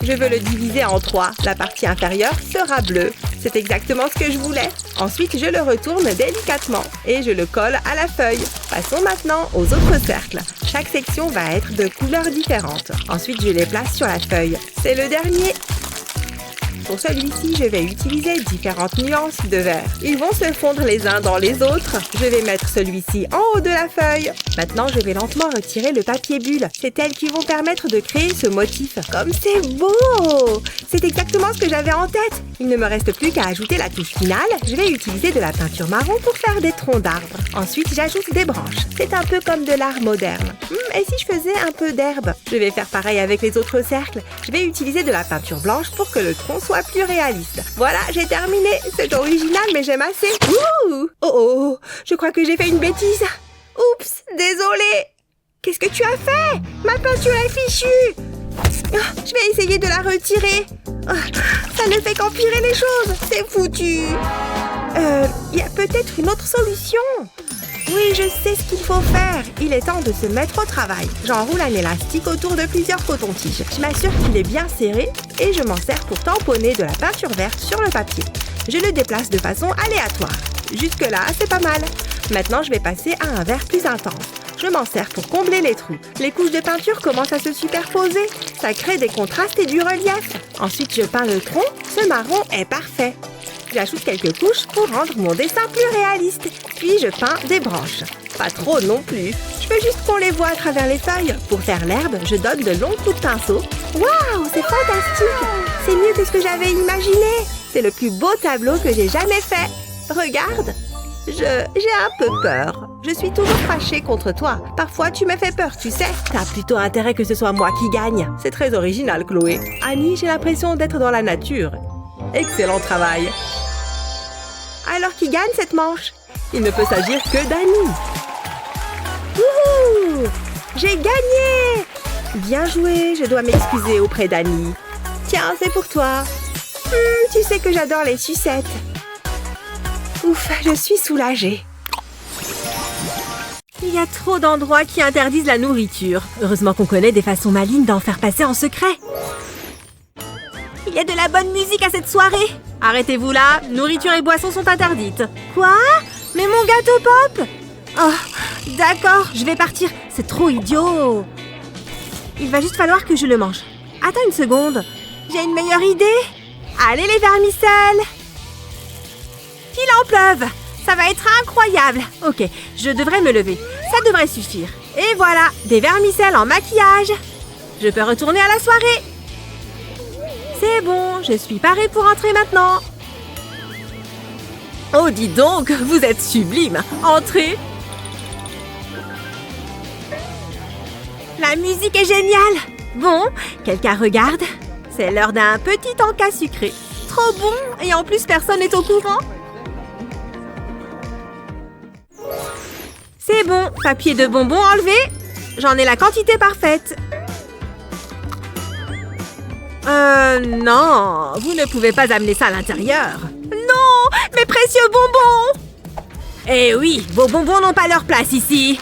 Je veux le diviser en 3. La partie inférieure sera bleue. C'est exactement ce que je voulais. Ensuite, je le retourne délicatement et je le colle à la feuille. Passons maintenant aux autres cercles. Chaque section va être de couleurs différentes. Ensuite, je les place sur la feuille. C'est le dernier. Pour celui-ci, je vais utiliser différentes nuances de vert. Ils vont se fondre les uns dans les autres. Je vais mettre celui-ci en haut de la feuille. Maintenant, je vais lentement retirer le papier bulle. C'est elles qui vont permettre de créer ce motif. Comme c'est beau! C'est exactement ce que j'avais en tête. Il ne me reste plus qu'à ajouter la touche finale. Je vais utiliser de la peinture marron pour faire des troncs d'arbres. Ensuite, j'ajoute des branches. C'est un peu comme de l'art moderne. Et si je faisais un peu d'herbe? Je vais faire pareil avec les autres cercles. Je vais utiliser de la peinture blanche pour que le tronc soit plus réaliste. Voilà, j'ai terminé. C'est original, mais j'aime assez. Ouh! Oh, je crois que j'ai fait une bêtise. Oups, désolée. Qu'est-ce que tu as fait? Ma peinture est fichue. Je vais essayer de la retirer. Ça ne fait qu'empirer les choses. C'est foutu. Il y a peut-être une autre solution. Oui, je sais ce qu'il faut faire. Il est temps de se mettre au travail. J'enroule un élastique autour de plusieurs cotons-tiges. Je m'assure qu'il est bien serré et je m'en sers pour tamponner de la peinture verte sur le papier. Je le déplace de façon aléatoire. Jusque-là, c'est pas mal. Maintenant, je vais passer à un vert plus intense. Je m'en sers pour combler les trous. Les couches de peinture commencent à se superposer. Ça crée des contrastes et du relief. Ensuite, je peins le tronc. Ce marron est parfait. J'ajoute quelques couches pour rendre mon dessin plus réaliste. Puis je peins des branches. Pas trop non plus. Je veux juste qu'on les voit à travers les feuilles. Pour faire l'herbe, je donne de longs coups de pinceau. Waouh, c'est fantastique! C'est mieux que ce que j'avais imaginé. C'est le plus beau tableau que j'ai jamais fait. Regarde. J'ai un peu peur. Je suis toujours fâchée contre toi. Parfois, tu me fais peur, tu sais. T'as plutôt intérêt que ce soit moi qui gagne. C'est très original, Chloé. Annie, j'ai l'impression d'être dans la nature. Excellent travail. Alors qui gagne cette manche? Il ne peut s'agir que d'Annie. Wouhou! J'ai gagné! Bien joué, je dois m'excuser auprès d'Annie. Tiens, c'est pour toi. Tu sais que j'adore les sucettes. Ouf, je suis soulagée. Il y a trop d'endroits qui interdisent la nourriture. Heureusement qu'on connaît des façons malignes d'en faire passer en secret. Il y a de la bonne musique à cette soirée. Arrêtez-vous là, nourriture et boissons sont interdites. Quoi? Mais mon gâteau pop! Oh, d'accord, je vais partir. C'est trop idiot. Il va juste falloir que je le mange. Attends une seconde. J'ai une meilleure idée. Allez les vermicelles! Qu'il en pleuve! Ça va être incroyable! Ok, je devrais me lever. Ça devrait suffire. Et voilà, des vermicelles en maquillage. Je peux retourner à la soirée. C'est bon, je suis parée pour entrer maintenant. Oh, dis donc, vous êtes sublime. Entrez. La musique est géniale. Bon, quelqu'un regarde? C'est l'heure d'un petit encas sucré. Trop bon, et en plus personne n'est au courant. C'est bon, papier de bonbons enlevé. J'en ai la quantité parfaite. Non, vous ne pouvez pas amener ça à l'intérieur. Non, mes précieux bonbons! Eh oui, vos bonbons n'ont pas leur place ici.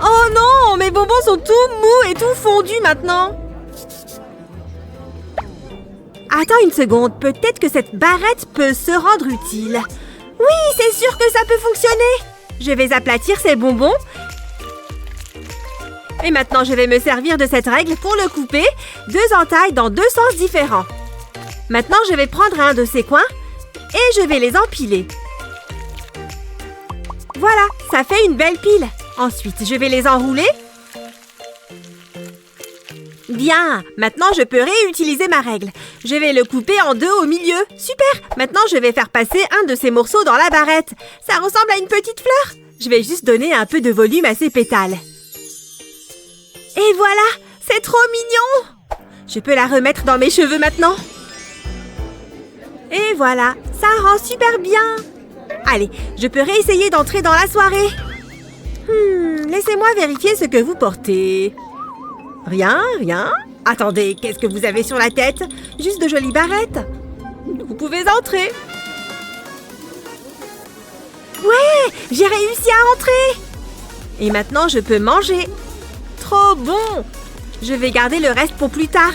Oh non, mes bonbons sont tout mous et tout fondus maintenant. Attends une seconde, peut-être que cette barrette peut se rendre utile. Oui, c'est sûr que ça peut fonctionner. Je vais aplatir ces bonbons. Et maintenant, je vais me servir de cette règle pour le couper. 2 entailles dans 2 sens différents. Maintenant, je vais prendre un de ces coins et je vais les empiler. Voilà, ça fait une belle pile. Ensuite, je vais les enrouler. Bien, maintenant je peux réutiliser ma règle. Je vais le couper en 2 au milieu. Super, maintenant je vais faire passer un de ces morceaux dans la barrette. Ça ressemble à une petite fleur. Je vais juste donner un peu de volume à ces pétales. Et voilà, c'est trop mignon. Je peux la remettre dans mes cheveux maintenant. Et voilà, ça rend super bien. Allez, je peux réessayer d'entrer dans la soirée. Laissez-moi vérifier ce que vous portez. Rien, rien. Attendez, qu'est-ce que vous avez sur la tête? Juste de jolies barrettes. Vous pouvez entrer. Ouais, j'ai réussi à entrer. Et maintenant, je peux manger. Trop bon. Je vais garder le reste pour plus tard.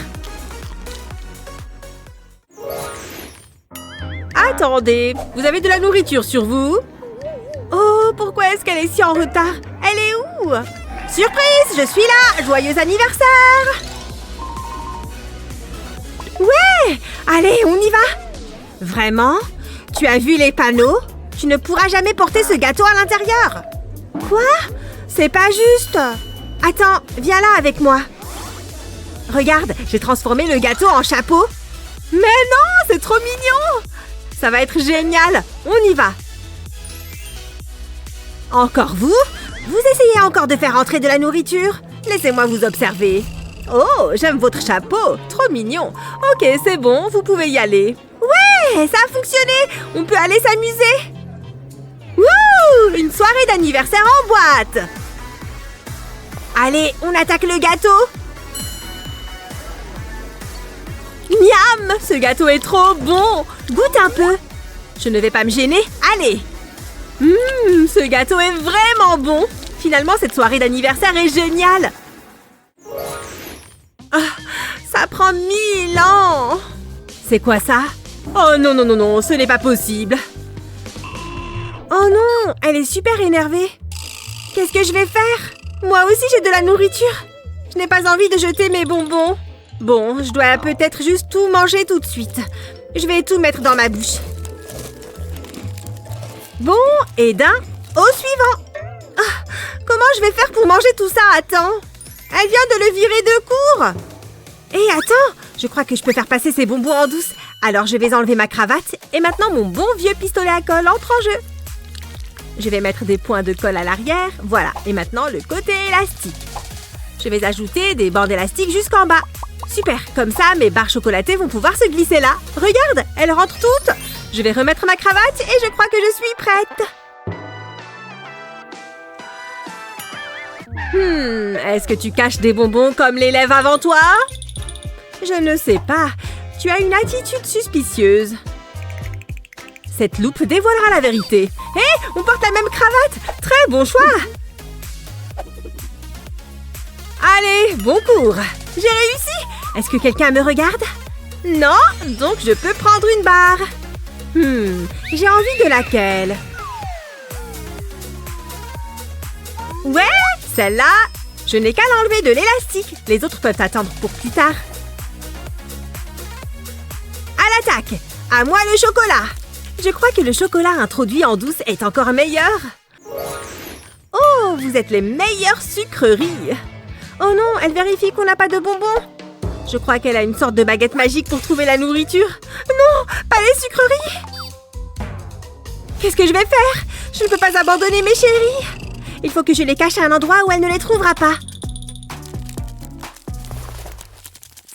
Attendez, vous avez de la nourriture sur vous? Oh, pourquoi est-ce qu'elle est si en retard? Elle est où? Surprise, je suis là! Joyeux anniversaire! Ouais! Allez, on y va! Vraiment? Tu as vu les panneaux? Tu ne pourras jamais porter ce gâteau à l'intérieur! Quoi? C'est pas juste! Attends, viens là avec moi. Regarde, j'ai transformé le gâteau en chapeau. Mais non, c'est trop mignon! Ça va être génial! On y va! Encore vous? Vous essayez encore de faire entrer de la nourriture? Laissez-moi vous observer. Oh, j'aime votre chapeau. Trop mignon. Ok, c'est bon, vous pouvez y aller. Ouais, ça a fonctionné. On peut aller s'amuser. Wouh! Une soirée d'anniversaire en boîte. Allez, on attaque le gâteau. Miam! Ce gâteau est trop bon. Goûte un peu. Je ne vais pas me gêner. Allez. Ce gâteau est vraiment bon. Finalement, cette soirée d'anniversaire est géniale. Ah, ça prend 1000 ans. C'est quoi ça? Oh non, non, non, non, ce n'est pas possible. Oh non, elle est super énervée. Qu'est-ce que je vais faire? Moi aussi, j'ai de la nourriture. Je n'ai pas envie de jeter mes bonbons. Bon, je dois peut-être juste tout manger tout de suite. Je vais tout mettre dans ma bouche. Bon, et d'un au suivant. Ah, comment je vais faire pour manger tout ça à temps? Elle vient de le virer de court. Et attends, je crois que je peux faire passer ces bonbons en douce. Alors je vais enlever ma cravate et maintenant mon bon vieux pistolet à colle entre en jeu. Je vais mettre des points de colle à l'arrière. Voilà, et maintenant le côté élastique. Je vais ajouter des bandes élastiques jusqu'en bas. Super, comme ça mes barres chocolatées vont pouvoir se glisser là. Regarde, elles rentrent toutes. Je vais remettre ma cravate et je crois que je suis prête. Est-ce que tu caches des bonbons comme l'élève avant toi? Je ne sais pas. Tu as une attitude suspicieuse. Cette loupe dévoilera la vérité. Hé, on porte la même cravate. Très bon choix. Allez, bon cours. J'ai réussi. Est-ce que quelqu'un me regarde? Non, donc je peux prendre une barre. J'ai envie de laquelle? Ouais, celle-là. Je n'ai qu'à l'enlever de l'élastique. Les autres peuvent attendre pour plus tard. À l'attaque! À moi le chocolat! Je crois que le chocolat introduit en douce est encore meilleur. Oh, vous êtes les meilleures sucreries! Oh non, elle vérifie qu'on n'a pas de bonbons. Je crois qu'elle a une sorte de baguette magique pour trouver la nourriture. Non, pas les sucreries! Qu'est-ce que je vais faire? Je ne peux pas abandonner mes chéris. Il faut que je les cache à un endroit où elle ne les trouvera pas.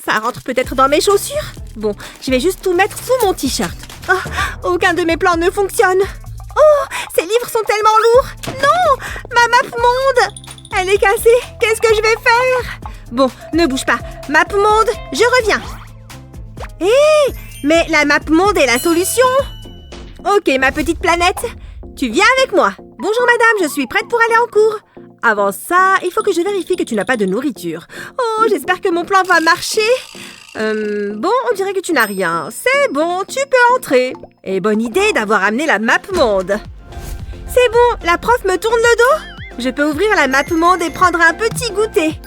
Ça rentre peut-être dans mes chaussures? Bon, je vais juste tout mettre sous mon t-shirt. Oh, aucun de mes plans ne fonctionne. Oh, ces livres sont tellement lourds. Non, ma map monde. Elle est cassée. Qu'est-ce que je vais faire? Bon, ne bouge pas. Map monde, je reviens. Hé, mais la map monde est la solution. Ok, ma petite planète. Tu viens avec moi. Bonjour madame, je suis prête pour aller en cours. Avant ça, il faut que je vérifie que tu n'as pas de nourriture. Oh, j'espère que mon plan va marcher. Bon, on dirait que tu n'as rien. C'est bon, tu peux entrer. Et bonne idée d'avoir amené la map monde. C'est bon, la prof me tourne le dos. Je peux ouvrir la map monde et prendre un petit goûter.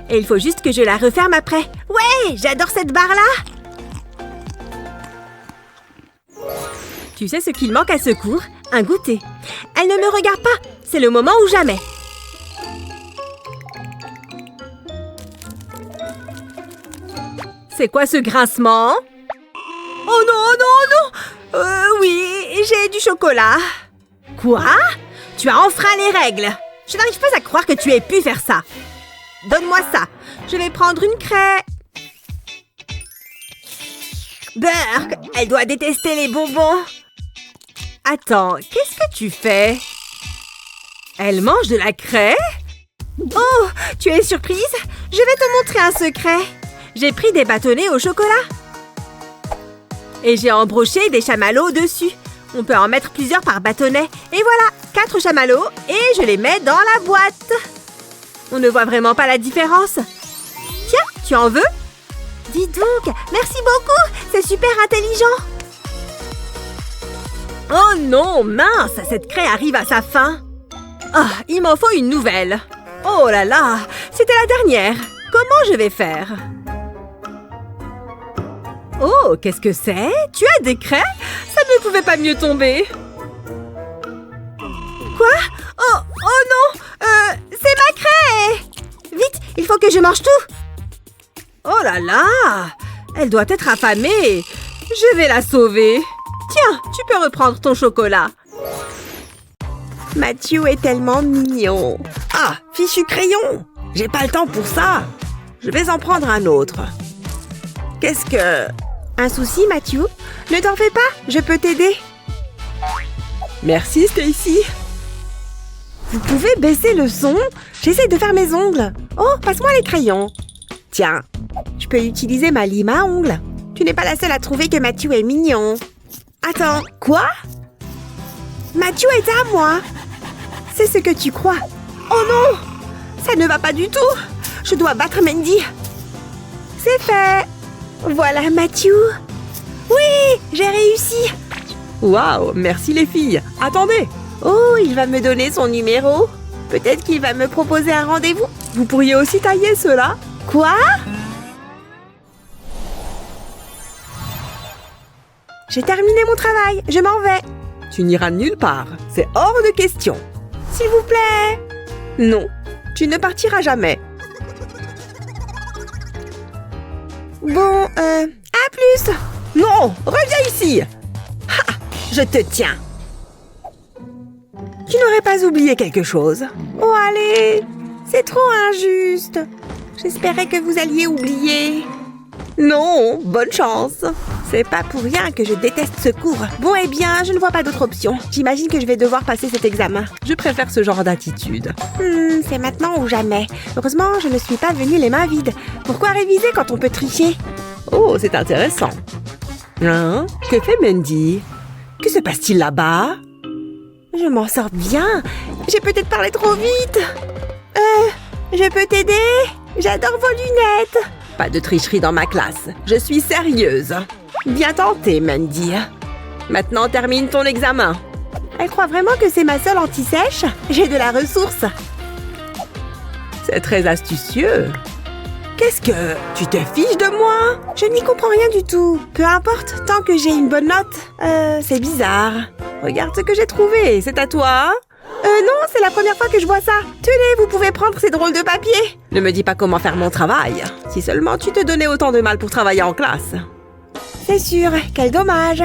Et il faut juste que je la referme après. Ouais, j'adore cette barre-là. Tu sais ce qu'il manque à ce cours? Un goûter. Elle ne me regarde pas. C'est le moment ou jamais. C'est quoi ce grincement? Oh non, non, non! Oui, j'ai du chocolat. Quoi? Tu as enfreint les règles. Je n'arrive pas à croire que tu aies pu faire ça. Donne-moi ça. Je vais prendre une craie. Burk, elle doit détester les bonbons. Attends, qu'est-ce que tu fais? Elle mange de la craie? Oh, tu es surprise? Je vais te montrer un secret. J'ai pris des bâtonnets au chocolat. Et j'ai embroché des chamallows dessus. On peut en mettre plusieurs par bâtonnet. Et voilà, 4 chamallows et je les mets dans la boîte. On ne voit vraiment pas la différence. Tiens, tu en veux? Dis donc, merci beaucoup, c'est super intelligent. Oh non, mince, cette craie arrive à sa fin. Ah, il m'en faut une nouvelle. Oh là là, c'était la dernière. Comment je vais faire? Oh, qu'est-ce que c'est? Tu as des craies? Ça ne pouvait pas mieux tomber. Quoi? Oh non, c'est ma craie! Vite, il faut que je mange tout. Oh là là, elle doit être affamée. Je vais la sauver. Tiens, tu peux reprendre ton chocolat. Matthew est tellement mignon. Ah, fichu crayon. J'ai pas le temps pour ça. Je vais en prendre un autre. Qu'est-ce que... Un souci, Matthew? Ne t'en fais pas, je peux t'aider. Merci, Stacy. Vous pouvez baisser le son? J'essaie de faire mes ongles. Oh, passe-moi les crayons. Tiens, je peux utiliser ma lime à ongles. Tu n'es pas la seule à trouver que Matthew est mignon. Attends, quoi? Matthew est à moi. C'est ce que tu crois. Oh non! Ça ne va pas du tout. Je dois battre Mandy. C'est fait. Voilà Matthew. Oui, j'ai réussi. Waouh, merci les filles. Attendez. Oh, il va me donner son numéro. Peut-être qu'il va me proposer un rendez-vous. Vous pourriez aussi tailler cela. Quoi? J'ai terminé mon travail. Je m'en vais. Tu n'iras nulle part. C'est hors de question. S'il vous plaît. Non, tu ne partiras jamais. Bon, à plus. Non, reviens ici. Ha, je te tiens. Tu n'aurais pas oublié quelque chose? Oh, allez, c'est trop injuste. J'espérais que vous alliez oublier. Non, bonne chance. C'est pas pour rien que je déteste ce cours. Bon, eh bien, je ne vois pas d'autre option. J'imagine que je vais devoir passer cet examen. Je préfère ce genre d'attitude. C'est maintenant ou jamais. Heureusement, je ne suis pas venue les mains vides. Pourquoi réviser quand on peut tricher? Oh, c'est intéressant. Hein? Que fait Mandy? Que se passe-t-il là-bas? Je m'en sors bien. J'ai peut-être parlé trop vite. Je peux t'aider? J'adore vos lunettes. Pas de tricherie dans ma classe. Je suis sérieuse. Bien tenté, Mandy. Maintenant, termine ton examen. Elle croit vraiment que c'est ma seule anti-sèche? J'ai de la ressource. C'est très astucieux. Qu'est-ce que... Tu te fiches de moi? Je n'y comprends rien du tout. Peu importe, tant que j'ai une bonne note. C'est bizarre. Regarde ce que j'ai trouvé. C'est à toi? Non, c'est la première fois que je vois ça. Tenez, vous pouvez prendre ces drôles de papier. Ne me dis pas comment faire mon travail. Si seulement tu te donnais autant de mal pour travailler en classe. C'est sûr, quel dommage.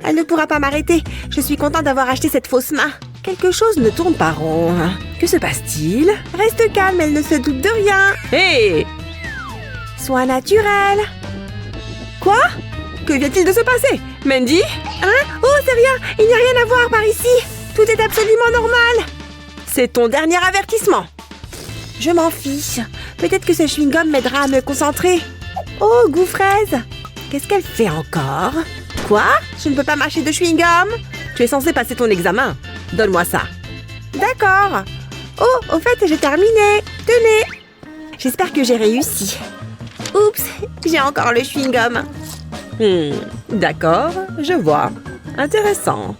Elle ne pourra pas m'arrêter. Je suis contente d'avoir acheté cette fausse main. Quelque chose ne tourne pas rond. Que se passe-t-il? Reste calme, elle ne se doute de rien. Hé! Sois naturel. Quoi? Que vient-il de se passer? Mandy? Hein? Oh, c'est rien. Il n'y a rien à voir par ici. Tout est absolument normal. C'est ton dernier avertissement. Je m'en fiche. Peut-être que ce chewing-gum m'aidera à me concentrer. Oh, goût fraise. Qu'est-ce qu'elle fait encore? Quoi? Je ne peux pas mâcher de chewing-gum? Tu es censé passer ton examen. Donne-moi ça. D'accord. Oh, au fait, j'ai terminé. Tenez. J'espère que j'ai réussi. Oups, j'ai encore le chewing-gum. D'accord, je vois. Intéressant.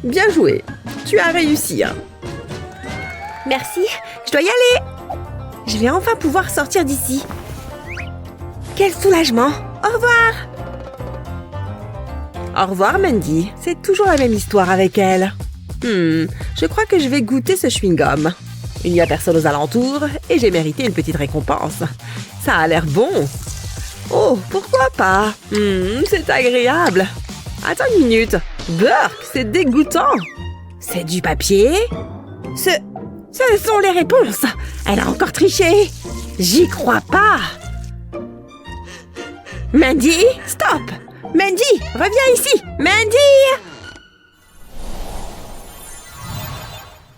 Bien joué. Tu as réussi. Merci, je dois y aller. Je vais enfin pouvoir sortir d'ici. Quel soulagement. Au revoir. Au revoir, Mandy. C'est toujours la même histoire avec elle. Je crois que je vais goûter ce chewing-gum. Il n'y a personne aux alentours et j'ai mérité une petite récompense. Ça a l'air bon. Oh, pourquoi pas? C'est agréable. Attends une minute. Burk, c'est dégoûtant. C'est du papier? Ce sont les réponses. Elle a encore triché. J'y crois pas. Mandy, stop. Mandy, reviens ici. Mandy!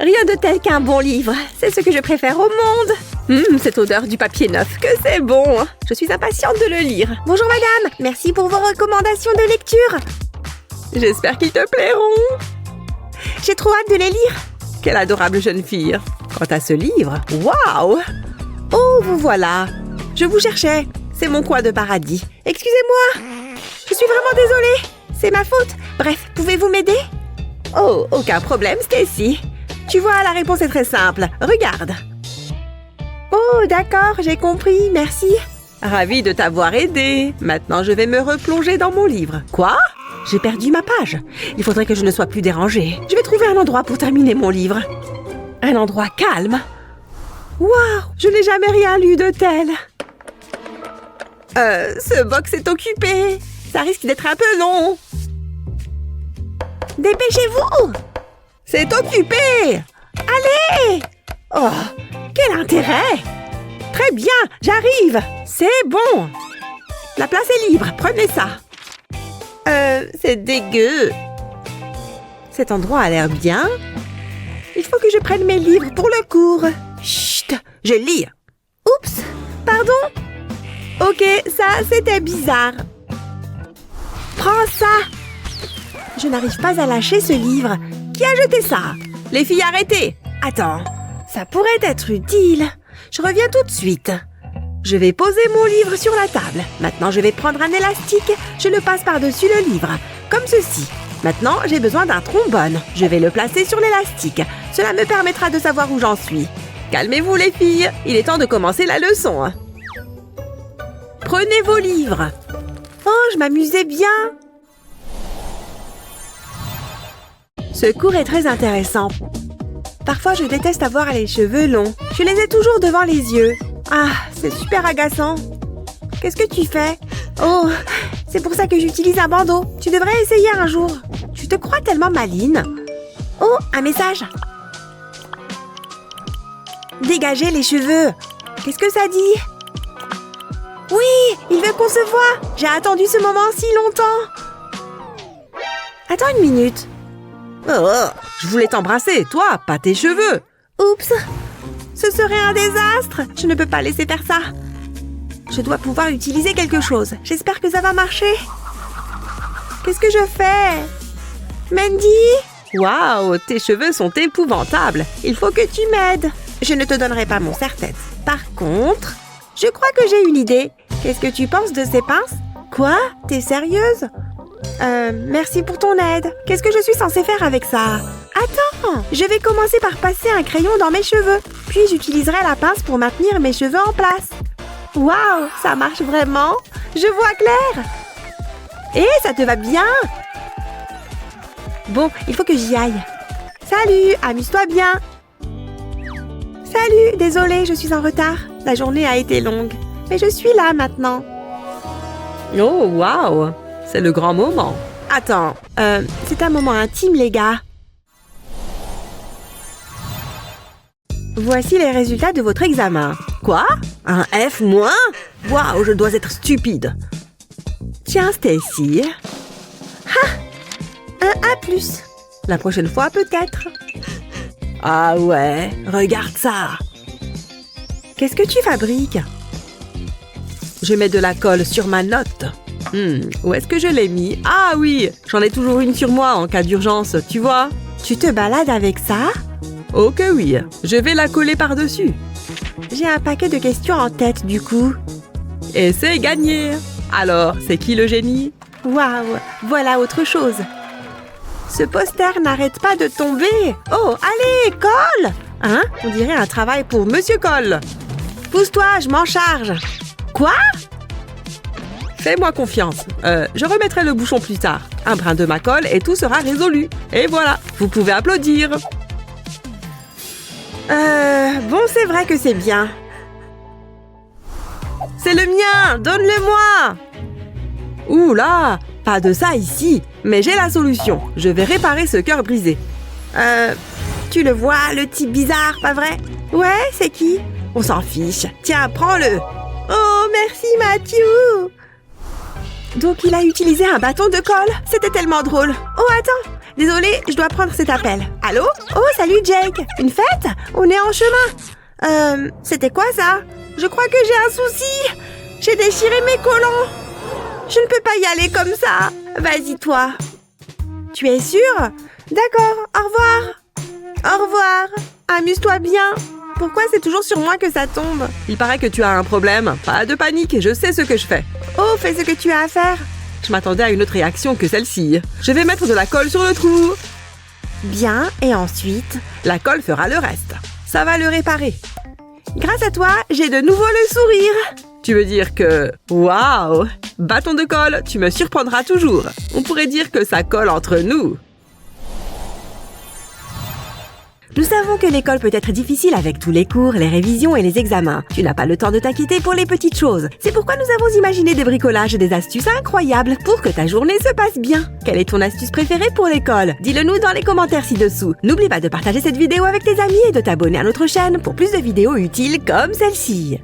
Rien de tel qu'un bon livre. C'est ce que je préfère au monde. Cette odeur du papier neuf, que c'est bon. Je suis impatiente de le lire. Bonjour madame, merci pour vos recommandations de lecture. J'espère qu'ils te plairont. J'ai trop hâte de les lire. Quelle adorable jeune fille. Quant à ce livre, waouh! Oh, vous voilà. Je vous cherchais. C'est mon coin de paradis. Excusez-moi. Je suis vraiment désolée. C'est ma faute. Bref, pouvez-vous m'aider? Oh, aucun problème, Stacy. Tu vois, la réponse est très simple. Regarde. Oh, d'accord, j'ai compris, merci. Ravie de t'avoir aidé. Maintenant, je vais me replonger dans mon livre. Quoi? J'ai perdu ma page. Il faudrait que je ne sois plus dérangée. Je vais trouver un endroit pour terminer mon livre. Un endroit calme. Waouh, je n'ai jamais rien lu de tel. Ce box est occupé. Ça risque d'être un peu long. Dépêchez-vous! C'est occupé! Allez! Oh, quel intérêt! Très bien, j'arrive! C'est bon! La place est libre, prenez ça! C'est dégueu! Cet endroit a l'air bien. Il faut que je prenne mes livres pour le cours. Chut! Je lis! Oups! Pardon? Ok, ça, c'était bizarre. Prends ça! Je n'arrive pas à lâcher ce livre. Qui a jeté ça? Les filles, arrêtez! Attends, ça pourrait être utile. Je reviens tout de suite. Je vais poser mon livre sur la table. Maintenant, je vais prendre un élastique. Je le passe par-dessus le livre, comme ceci. Maintenant, j'ai besoin d'un trombone. Je vais le placer sur l'élastique. Cela me permettra de savoir où j'en suis. Calmez-vous, les filles. Il est temps de commencer la leçon. Prenez vos livres. Oh, je m'amusais bien. Ce cours est très intéressant. Parfois, je déteste avoir les cheveux longs. Je les ai toujours devant les yeux. Ah, c'est super agaçant. Qu'est-ce que tu fais? Oh, c'est pour ça que j'utilise un bandeau. Tu devrais essayer un jour. Tu te crois tellement maline. Oh, un message. Dégagez les cheveux. Qu'est-ce que ça dit? Oui, il veut qu'on se voie. J'ai attendu ce moment si longtemps. Attends une minute. Oh, je voulais t'embrasser, toi, pas tes cheveux. Oups. Ce serait un désastre. Je ne peux pas laisser faire ça. Je dois pouvoir utiliser quelque chose. J'espère que ça va marcher. Qu'est-ce que je fais? Mandy? Waouh, tes cheveux sont épouvantables. Il faut que tu m'aides. Je ne te donnerai pas mon serre-tête. Par contre, je crois que j'ai une idée. Qu'est-ce que tu penses de ces pinces? Quoi? T'es sérieuse? Merci pour ton aide. Qu'est-ce que je suis censée faire avec ça? Attends, je vais commencer par passer un crayon dans mes cheveux. Puis j'utiliserai la pince pour maintenir mes cheveux en place. Waouh, ça marche vraiment? Je vois clair. Et ça te va bien? Bon, il faut que j'y aille. Salut, amuse-toi bien. Salut, désolée, je suis en retard. La journée a été longue. Mais je suis là maintenant. Oh, waouh, c'est le grand moment. Attends, c'est un moment intime, les gars. Voici les résultats de votre examen. Quoi? Un F-? Waouh, je dois être stupide. Tiens, Stacy. Ah! Un A+. La prochaine fois, peut-être. Ah ouais, regarde ça. Qu'est-ce que tu fabriques? Je mets de la colle sur ma note. Où est-ce que je l'ai mis? Ah oui, j'en ai toujours une sur moi en cas d'urgence, tu vois? Tu te balades avec ça? Oh que oui, je vais la coller par-dessus. J'ai un paquet de questions en tête du coup. Et c'est gagné. Alors, c'est qui le génie? Waouh, voilà autre chose. Ce poster n'arrête pas de tomber. Oh, allez, colle! Hein? On dirait un travail pour Monsieur Colle. Pousse-toi, je m'en charge. Quoi? Fais-moi confiance. Je remettrai le bouchon plus tard. Un brin de ma colle et tout sera résolu. Et voilà, vous pouvez applaudir. Bon, c'est vrai que c'est bien. C'est le mien, donne-le-moi! Ouh là, pas de ça ici. Mais j'ai la solution. Je vais réparer ce cœur brisé. Tu le vois, le type bizarre, pas vrai? Ouais, c'est qui? On s'en fiche. Tiens, prends-le. Oh, merci Matthew. Donc il a utilisé un bâton de colle. C'était tellement drôle. Oh, attends. Désolée, je dois prendre cet appel. Allô? Oh, salut Jake. Une fête? On est en chemin. C'était quoi ça? Je crois que j'ai un souci. J'ai déchiré mes collants. Je ne peux pas y aller comme ça. Vas-y, toi. Tu es sûre? D'accord, au revoir. Au revoir. Amuse-toi bien. Pourquoi c'est toujours sur moi que ça tombe? Il paraît que tu as un problème. Pas de panique, je sais ce que je fais. Oh, fais ce que tu as à faire. Je m'attendais à une autre réaction que celle-ci. Je vais mettre de la colle sur le trou. Bien, et ensuite? La colle fera le reste. Ça va le réparer. Grâce à toi, j'ai de nouveau le sourire. Tu veux dire que... Waouh! Bâton de colle, tu me surprendras toujours. On pourrait dire que ça colle entre nous. Nous savons que l'école peut être difficile avec tous les cours, les révisions et les examens. Tu n'as pas le temps de t'inquiéter pour les petites choses. C'est pourquoi nous avons imaginé des bricolages et des astuces incroyables pour que ta journée se passe bien. Quelle est ton astuce préférée pour l'école? Dis-le nous dans les commentaires ci-dessous. N'oublie pas de partager cette vidéo avec tes amis et de t'abonner à notre chaîne pour plus de vidéos utiles comme celle-ci.